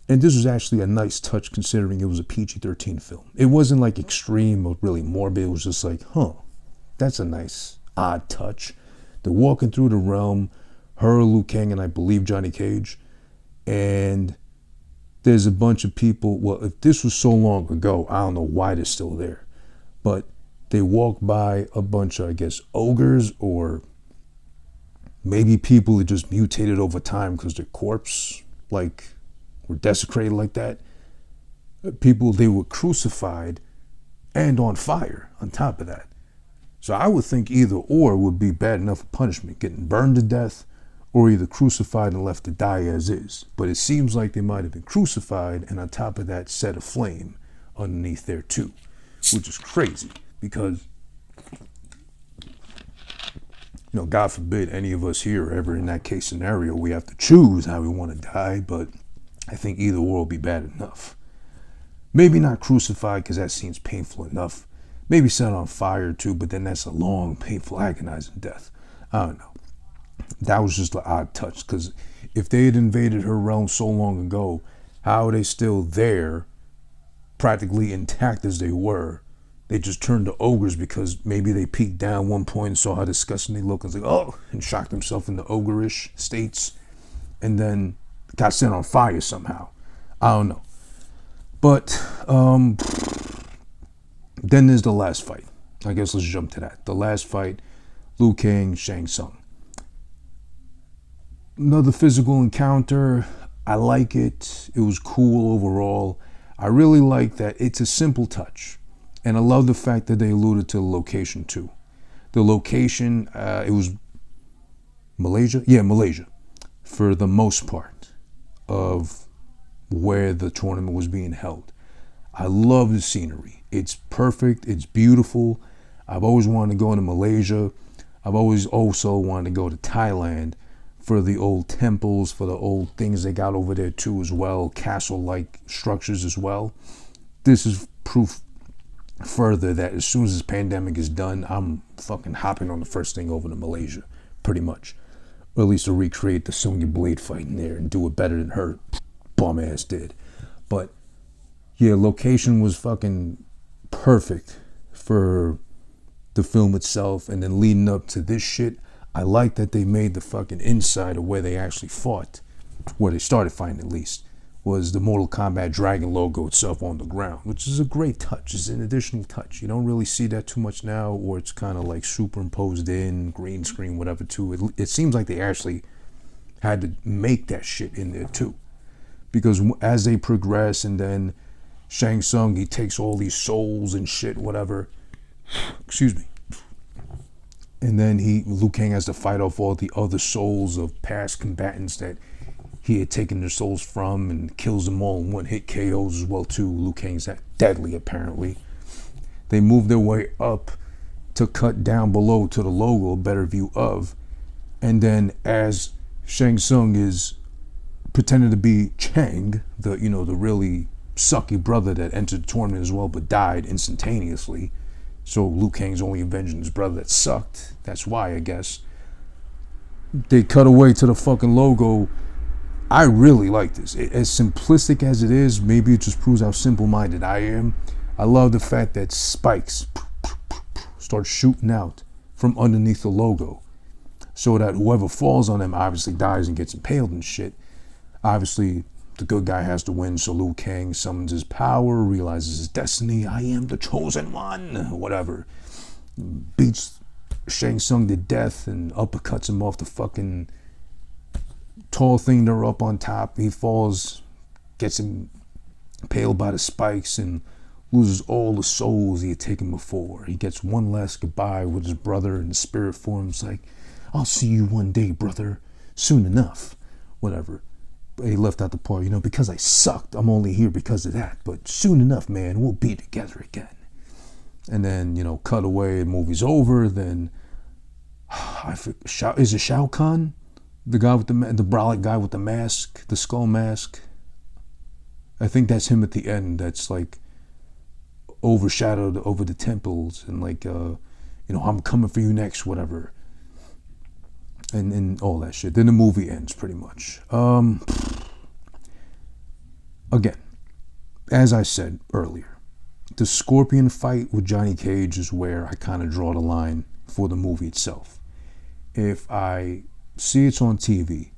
And this was actually a nice touch considering it was a PG-13 film. It wasn't like extreme or really morbid. It was just like, that's a nice odd touch. They're walking through the realm, her, Liu Kang, and I believe Johnny Cage. And there's a bunch of people. Well, if this was so long ago, I don't know why they're still there. But they walk by a bunch of, I guess, ogres, or maybe people that just mutated over time because their corpse, like, were desecrated like that. People, they were crucified and on fire on top of that. So I would think either or would be bad enough for punishment, getting burned to death or either crucified and left to die as is. But it seems like they might have been crucified and on top of that set aflame underneath there too, which is crazy because, you know, God forbid any of us here are ever in that case scenario. We have to choose how we want to die, but I think either or will be bad enough. Maybe not crucified because that seems painful enough. Maybe set on fire too, but then that's a long, painful, agonizing death. I don't know. That was just an odd touch, because if they had invaded her realm so long ago, how are they still there, practically intact as they were? They just turned to ogres because maybe they peeked down one point and saw how disgusting they look and was like, oh, and shocked themselves into ogreish states, and then got set on fire somehow. I don't know. But then there's the last fight. I guess let's jump to that. The last fight, Liu Kang, Shang Tsung. Another physical encounter. I like it. It was cool overall. I really like that it's a simple touch. And I love the fact that they alluded to the location too. The location, it was Malaysia? Yeah, Malaysia. For the most part of where the tournament was being held. I love the scenery. It's perfect. It's beautiful. I've always wanted to go into Malaysia. I've always also wanted to go to Thailand for the old temples, for the old things they got over there too as well, castle-like structures as well. This is proof further that as soon as this pandemic is done, I'm fucking hopping on the first thing over to Malaysia, pretty much. Or at least to recreate the Sonya Blade fight in there and do it better than her bum ass did. But yeah, location was fucking perfect for the film itself, and then leading up to this shit, I like that they made the fucking inside of where they actually fought, where they started fighting at least, was the Mortal Kombat Dragon logo itself on the ground, which is a great touch. It's an additional touch. You don't really see that too much now, or it's kind of like superimposed in, green screen, whatever too. It seems like they actually had to make that shit in there too. Because as they progress, and then Shang Tsung, he takes all these souls and shit, whatever. Excuse me. And then Liu Kang has to fight off all the other souls of past combatants that he had taken their souls from, and kills them all in one hit KOs as well too. Liu Kang's that deadly apparently. They move their way up to cut down below to the logo, a better view of. And then as Shang Tsung is pretending to be Chang, the really sucky brother that entered the tournament as well but died instantaneously, So Liu Kang's only avenging his brother that sucked. That's why, I guess. They cut away to the fucking logo. I really like this. As simplistic as it is, maybe it just proves how simple-minded I am. I love the fact that spikes start shooting out from underneath the logo, so that whoever falls on them obviously dies and gets impaled and shit. Obviously, the good guy has to win, so Liu Kang summons his power, realizes his destiny. I am the chosen one, whatever. Beats Shang Tsung to death and uppercuts him off the fucking tall thing they're up on top. He falls, gets him impaled by the spikes, and loses all the souls he had taken before. He gets one last goodbye with his brother in the spirit form. It's like, I'll see you one day, brother, soon enough, whatever. But he left out the part, because I sucked, I'm only here because of that. But soon enough, man, we'll be together again. And then, cut away, the movie's over. Then, is it Shao Kahn? The guy with the brolic guy with the mask, the skull mask? I think that's him at the end. That's like overshadowed over the temples and like, I'm coming for you next, whatever. And all that shit. Then the movie ends pretty much. Again, as I said earlier, the Scorpion fight with Johnny Cage is where I kind of draw the line for the movie itself. If I see it's on TV,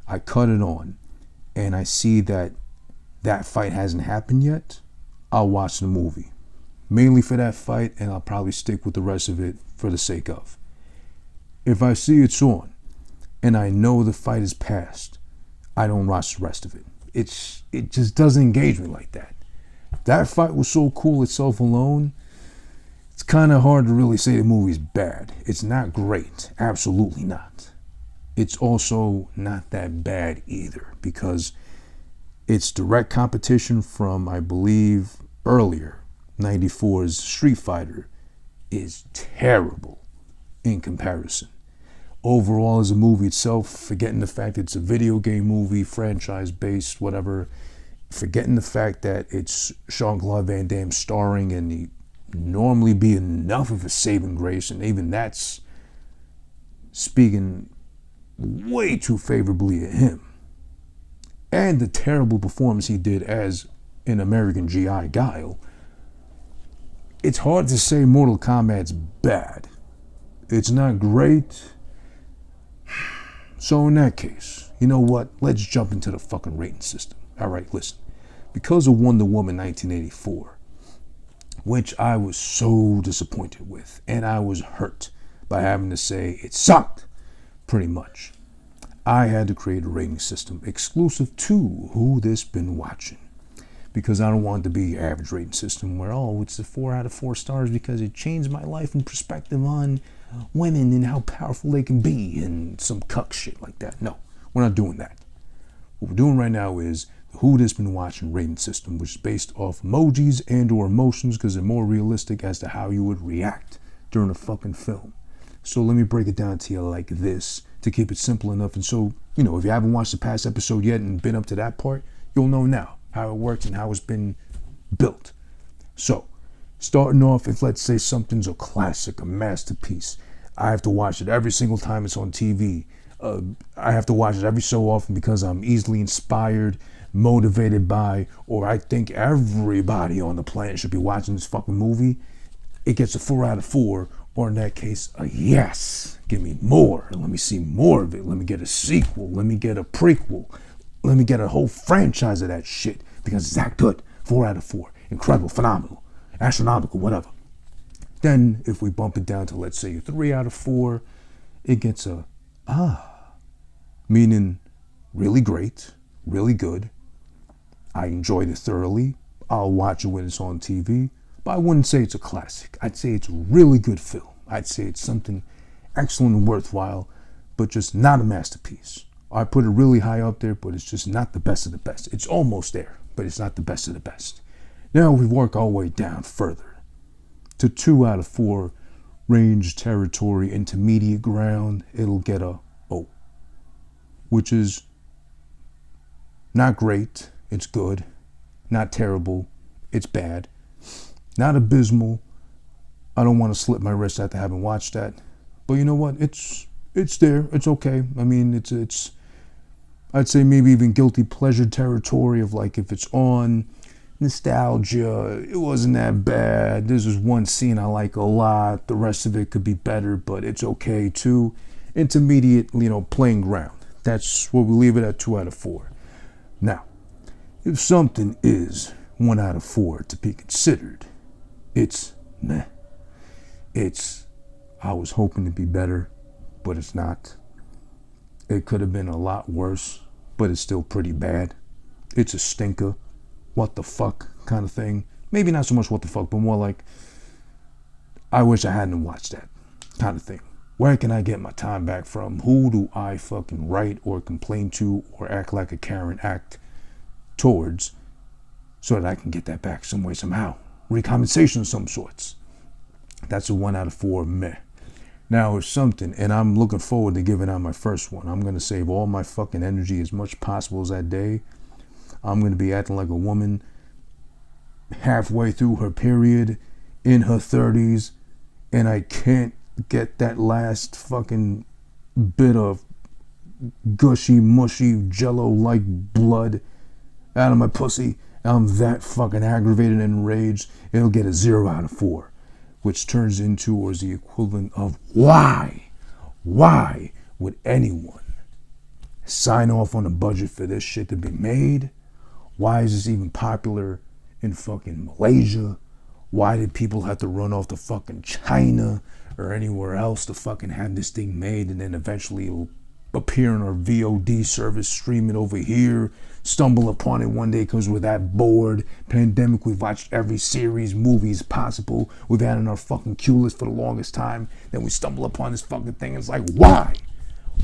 I cut it on, and I see that fight hasn't happened yet, I'll watch the movie. Mainly for that fight, and I'll probably stick with the rest of it for the sake of. If I see it's on, and I know the fight is past, I don't watch the rest of it. It just doesn't engage me like that. That fight was so cool itself alone, it's kind of hard to really say the movie's bad. It's not great, absolutely not. It's also not that bad either, because its direct competition from, I believe, earlier, 94's Street Fighter, is terrible in comparison. Overall, as a movie itself, forgetting the fact it's a video game movie, franchise-based, whatever, forgetting the fact that it's Jean-Claude Van Damme starring, and he normally be enough of a saving grace, and even that's speaking way too favorably of him. And the terrible performance he did as an American G.I. Guile. It's hard to say Mortal Kombat's bad. It's not great. So in that case, you know what? Let's jump into the fucking rating system. All right, listen. Because of Wonder Woman 1984, which I was so disappointed with, and I was hurt by having to say it sucked, pretty much, I had to create a rating system exclusive to Who This Been Watching. Because I don't want it to be your average rating system where, it's a 4 out of 4 stars because it changed my life and perspective on women and how powerful they can be and some cuck shit like that. No, we're not doing that. What we're doing right now is the Who This Been Watching rating system, which is based off emojis and or emotions because they're more realistic as to how you would react during a fucking film. So let me break it down to you like this to keep it simple enough. And so, if you haven't watched the past episode yet and been up to that part, you'll know now how it works and how it's been built. So, starting off, if let's say something's a classic, a masterpiece, I have to watch it every single time it's on TV. I have to watch it every so often because I'm easily inspired, motivated by, or I think everybody on the planet should be watching this fucking movie. It gets a 4 out of 4, or in that case, a yes. Give me more. Let me see more of it. Let me get a sequel. Let me get a prequel. Let me get a whole franchise of that shit because it's that good. 4 out of 4. Incredible, phenomenal, astronomical, whatever. Then if we bump it down to, let's say, a 3 out of 4, it gets a meaning really great, really good. I enjoyed it thoroughly. I'll watch it when it's on TV, but I wouldn't say it's a classic. I'd say it's a really good film. I'd say it's something excellent and worthwhile, but just not a masterpiece. I put it really high up there, but it's just not the best of the best. It's almost there, but it's not the best of the best. Now we work our way down further to 2 out of 4 range territory, intermediate ground. It'll get a O, which is not great. It's good. Not terrible. It's bad. Not abysmal. I don't want to slip my wrist after having watched that. But you know what? It's there. It's okay. I mean, it's I'd say maybe even guilty pleasure territory of like if it's on nostalgia, it wasn't that bad. This is one scene I like a lot. The rest of it could be better, but it's okay too. Intermediate, playing ground. That's what we leave it at 2 out of 4. Now, if something is 1 out of 4 to be considered, it's meh. It's, I was hoping to be better, but it's not. It could have been a lot worse, but it's still pretty bad. It's a stinker. What the fuck kind of thing. Maybe not so much what the fuck, but more like, I wish I hadn't watched that kind of thing. Where can I get my time back from? Who do I fucking write or complain to or act like a Karen act towards so that I can get that back some way, somehow? Recompensation of some sorts. That's a 1 out of 4 meh. Now, if something, and I'm looking forward to giving out my first one, I'm going to save all my fucking energy as much possible as that day. I'm going to be acting like a woman halfway through her period in her 30s, and I can't get that last fucking bit of gushy, mushy, jello-like blood out of my pussy. I'm that fucking aggravated and enraged. It'll get a 0 out of 4, which turns into or is the equivalent of why would anyone sign off on a budget for this shit to be made? Why is this even popular in fucking Malaysia? Why did people have to run off to fucking China or anywhere else to fucking have this thing made, and then eventually it'll appear on our VOD service, stream it over here, stumble upon it one day because we're that bored. Pandemic, we've watched every series, movies possible. We've had on our fucking queue list for the longest time. Then we stumble upon this fucking thing and it's like, why?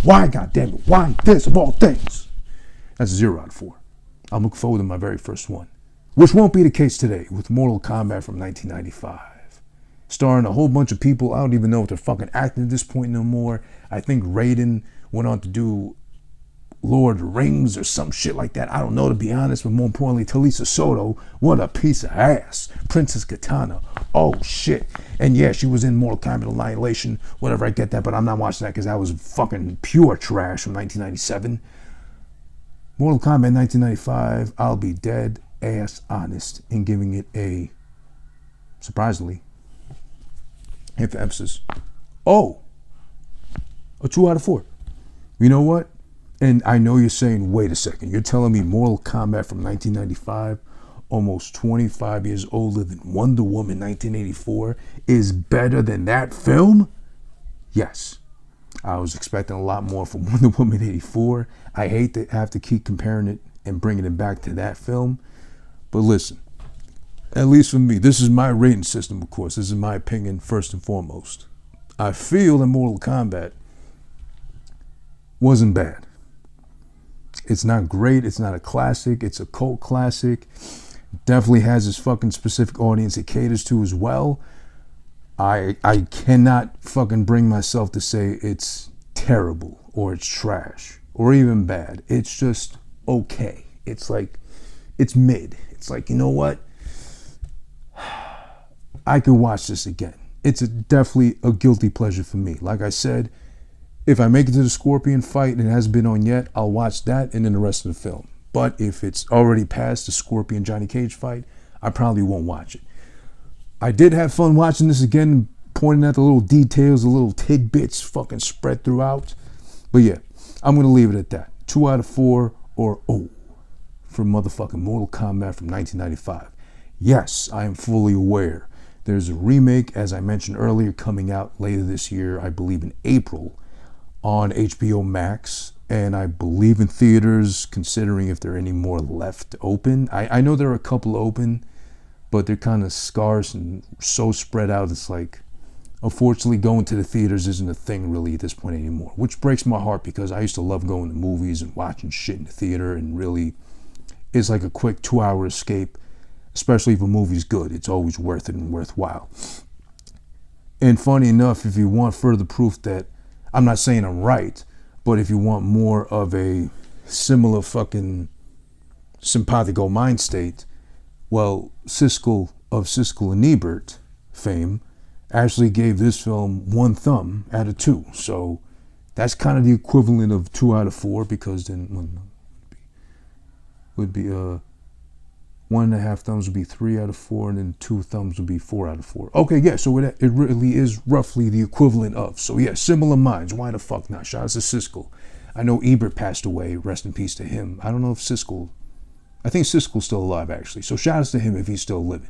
Why, goddammit? Why this of all things? That's a 0 out of 4. I'm looking forward to my very first one, which won't be the case today with Mortal Kombat from 1995. Starring a whole bunch of people. I don't even know if they're fucking acting at this point no more. I think Raiden went on to do Lord of the Rings or some shit like that. I don't know, to be honest. But more importantly, Talisa Soto, what a piece of ass. Princess Katana, oh shit. And yeah, she was in Mortal Kombat Annihilation. Whatever, I get that, but I'm not watching that because that was fucking pure trash from 1997. Mortal Kombat 1995, I'll be dead ass honest in giving it a, surprisingly, emphasis, a 2 out of 4. You know what? And I know you're saying, wait a second, you're telling me Mortal Kombat from 1995, almost 25 years older than Wonder Woman 1984, is better than that film? Yes. I was expecting a lot more from Wonder Woman 84. I hate to have to keep comparing it and bringing it back to that film. But listen, at least for me, this is my rating system, of course. This is my opinion first and foremost. I feel that Mortal Kombat wasn't bad. It's not great. It's not a classic. It's a cult classic. Definitely has its fucking specific audience it caters to as well. I cannot fucking bring myself to say it's terrible or it's trash or even bad. It's just okay. It's like, it's mid. It's like, you know what? I could watch this again. It's definitely a guilty pleasure for me. Like I said, if I make it to the Scorpion fight and it hasn't been on yet, I'll watch that and then the rest of the film. But if it's already past the Scorpion Johnny Cage fight, I probably won't watch it. I did have fun watching this again, pointing out the little details, the little tidbits fucking spread throughout. But yeah, I'm going to leave it at that. 2 out of 4 or for motherfucking Mortal Kombat from 1995. Yes, I am fully aware. There's a remake, as I mentioned earlier, coming out later this year, I believe in April, on HBO Max. And I believe in theaters, considering if there are any more left open. I know there are a couple open, but they're kind of scarce and so spread out. It's like, unfortunately, going to the theaters isn't a thing really at this point anymore, which breaks my heart because I used to love going to movies and watching shit in the theater, and really it's like a quick 2-hour escape, especially if a movie's good. It's always worth it and worthwhile. And funny enough, if you want further proof that I'm not saying I'm right, but if you want more of a similar fucking simpatico mind state, well, Siskel of Siskel and Ebert fame actually gave this film 1 thumb out of 2. So that's kind of the equivalent of 2 out of 4, because then would be 1.5 thumbs would be 3 out of 4, and then 2 thumbs would be 4 out of 4. Okay, yeah, so it really is roughly the equivalent of. So yeah, similar minds. Why the fuck not? Shout out to Siskel. I know Ebert passed away. Rest in peace to him. I don't know if I think Siskel's still alive, actually. So shout outs to him if he's still living.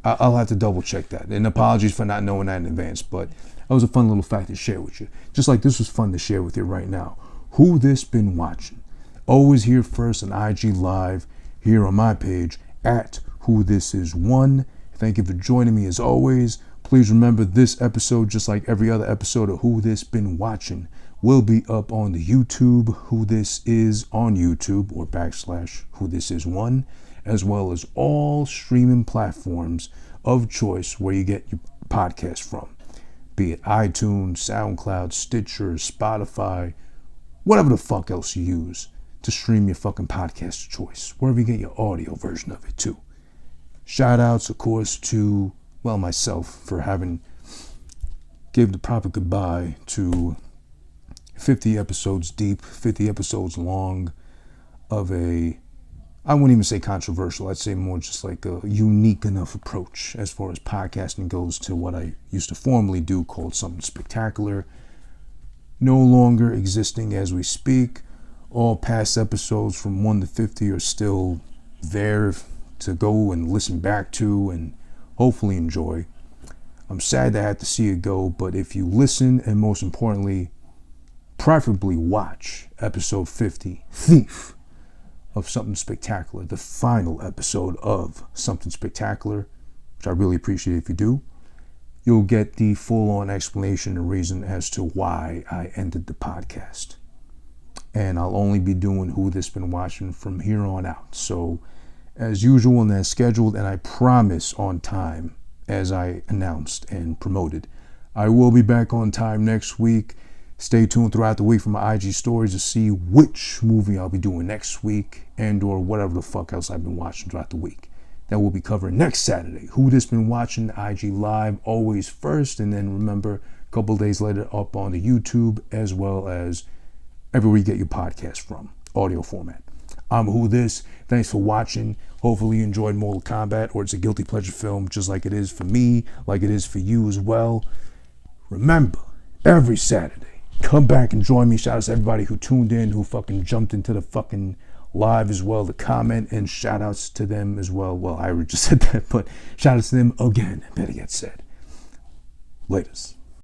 I'll have to double check that. And apologies for not knowing that in advance, but that was a fun little fact to share with you. Just like this was fun to share with you right now. Who this been watching? Always here first on IG Live, here on my page, at Who This Is One. Thank you for joining me as always. Please remember this episode, just like every other episode of Who This Been Watching, will be up on the YouTube, Who This Is on YouTube, or / Who This Is One, as well as all streaming platforms of choice where you get your podcast from. Be it iTunes, SoundCloud, Stitcher, Spotify, whatever the fuck else you use to stream your fucking podcast of choice, wherever you get your audio version of it too. Shout outs, of course, to, well, myself for having gave the proper goodbye to 50 episodes deep, 50 episodes long of I wouldn't even say controversial, I'd say more just like a unique enough approach as far as podcasting goes to what I used to formerly do, called Something Spectacular. No longer existing as we speak. All past episodes from 1 to 50 are still there to go and listen back to and hopefully enjoy. I'm sad to have to see it go, but if you listen, and most importantly, preferably watch episode 50, Thief, of Something Spectacular, the final episode of Something Spectacular, which I really appreciate if you do, you'll get the full-on explanation and reason as to why I ended the podcast. And I'll only be doing Who This Been Watching from here on out. So, as usual and as scheduled, and I promise on time, as I announced and promoted, I will be back on time next week. Stay tuned throughout the week for my IG stories to see which movie I'll be doing next week, and or whatever the fuck else I've been watching throughout the week. That we'll be covering next Saturday. Who This Been Watching, IG Live, always first, and then remember, a couple days later up on the YouTube, as well as everywhere you get your podcast from, audio format. I'm Who This. Thanks for watching. Hopefully you enjoyed Mortal Kombat, or it's a guilty pleasure film, just like it is for me, like it is for you as well. Remember, every Saturday, come back and join me. Shout out to everybody who tuned in, who fucking jumped into the fucking live as well to comment, and shout outs to them as well. Well, I already just said that, but shout outs to them again, better get said. Laters.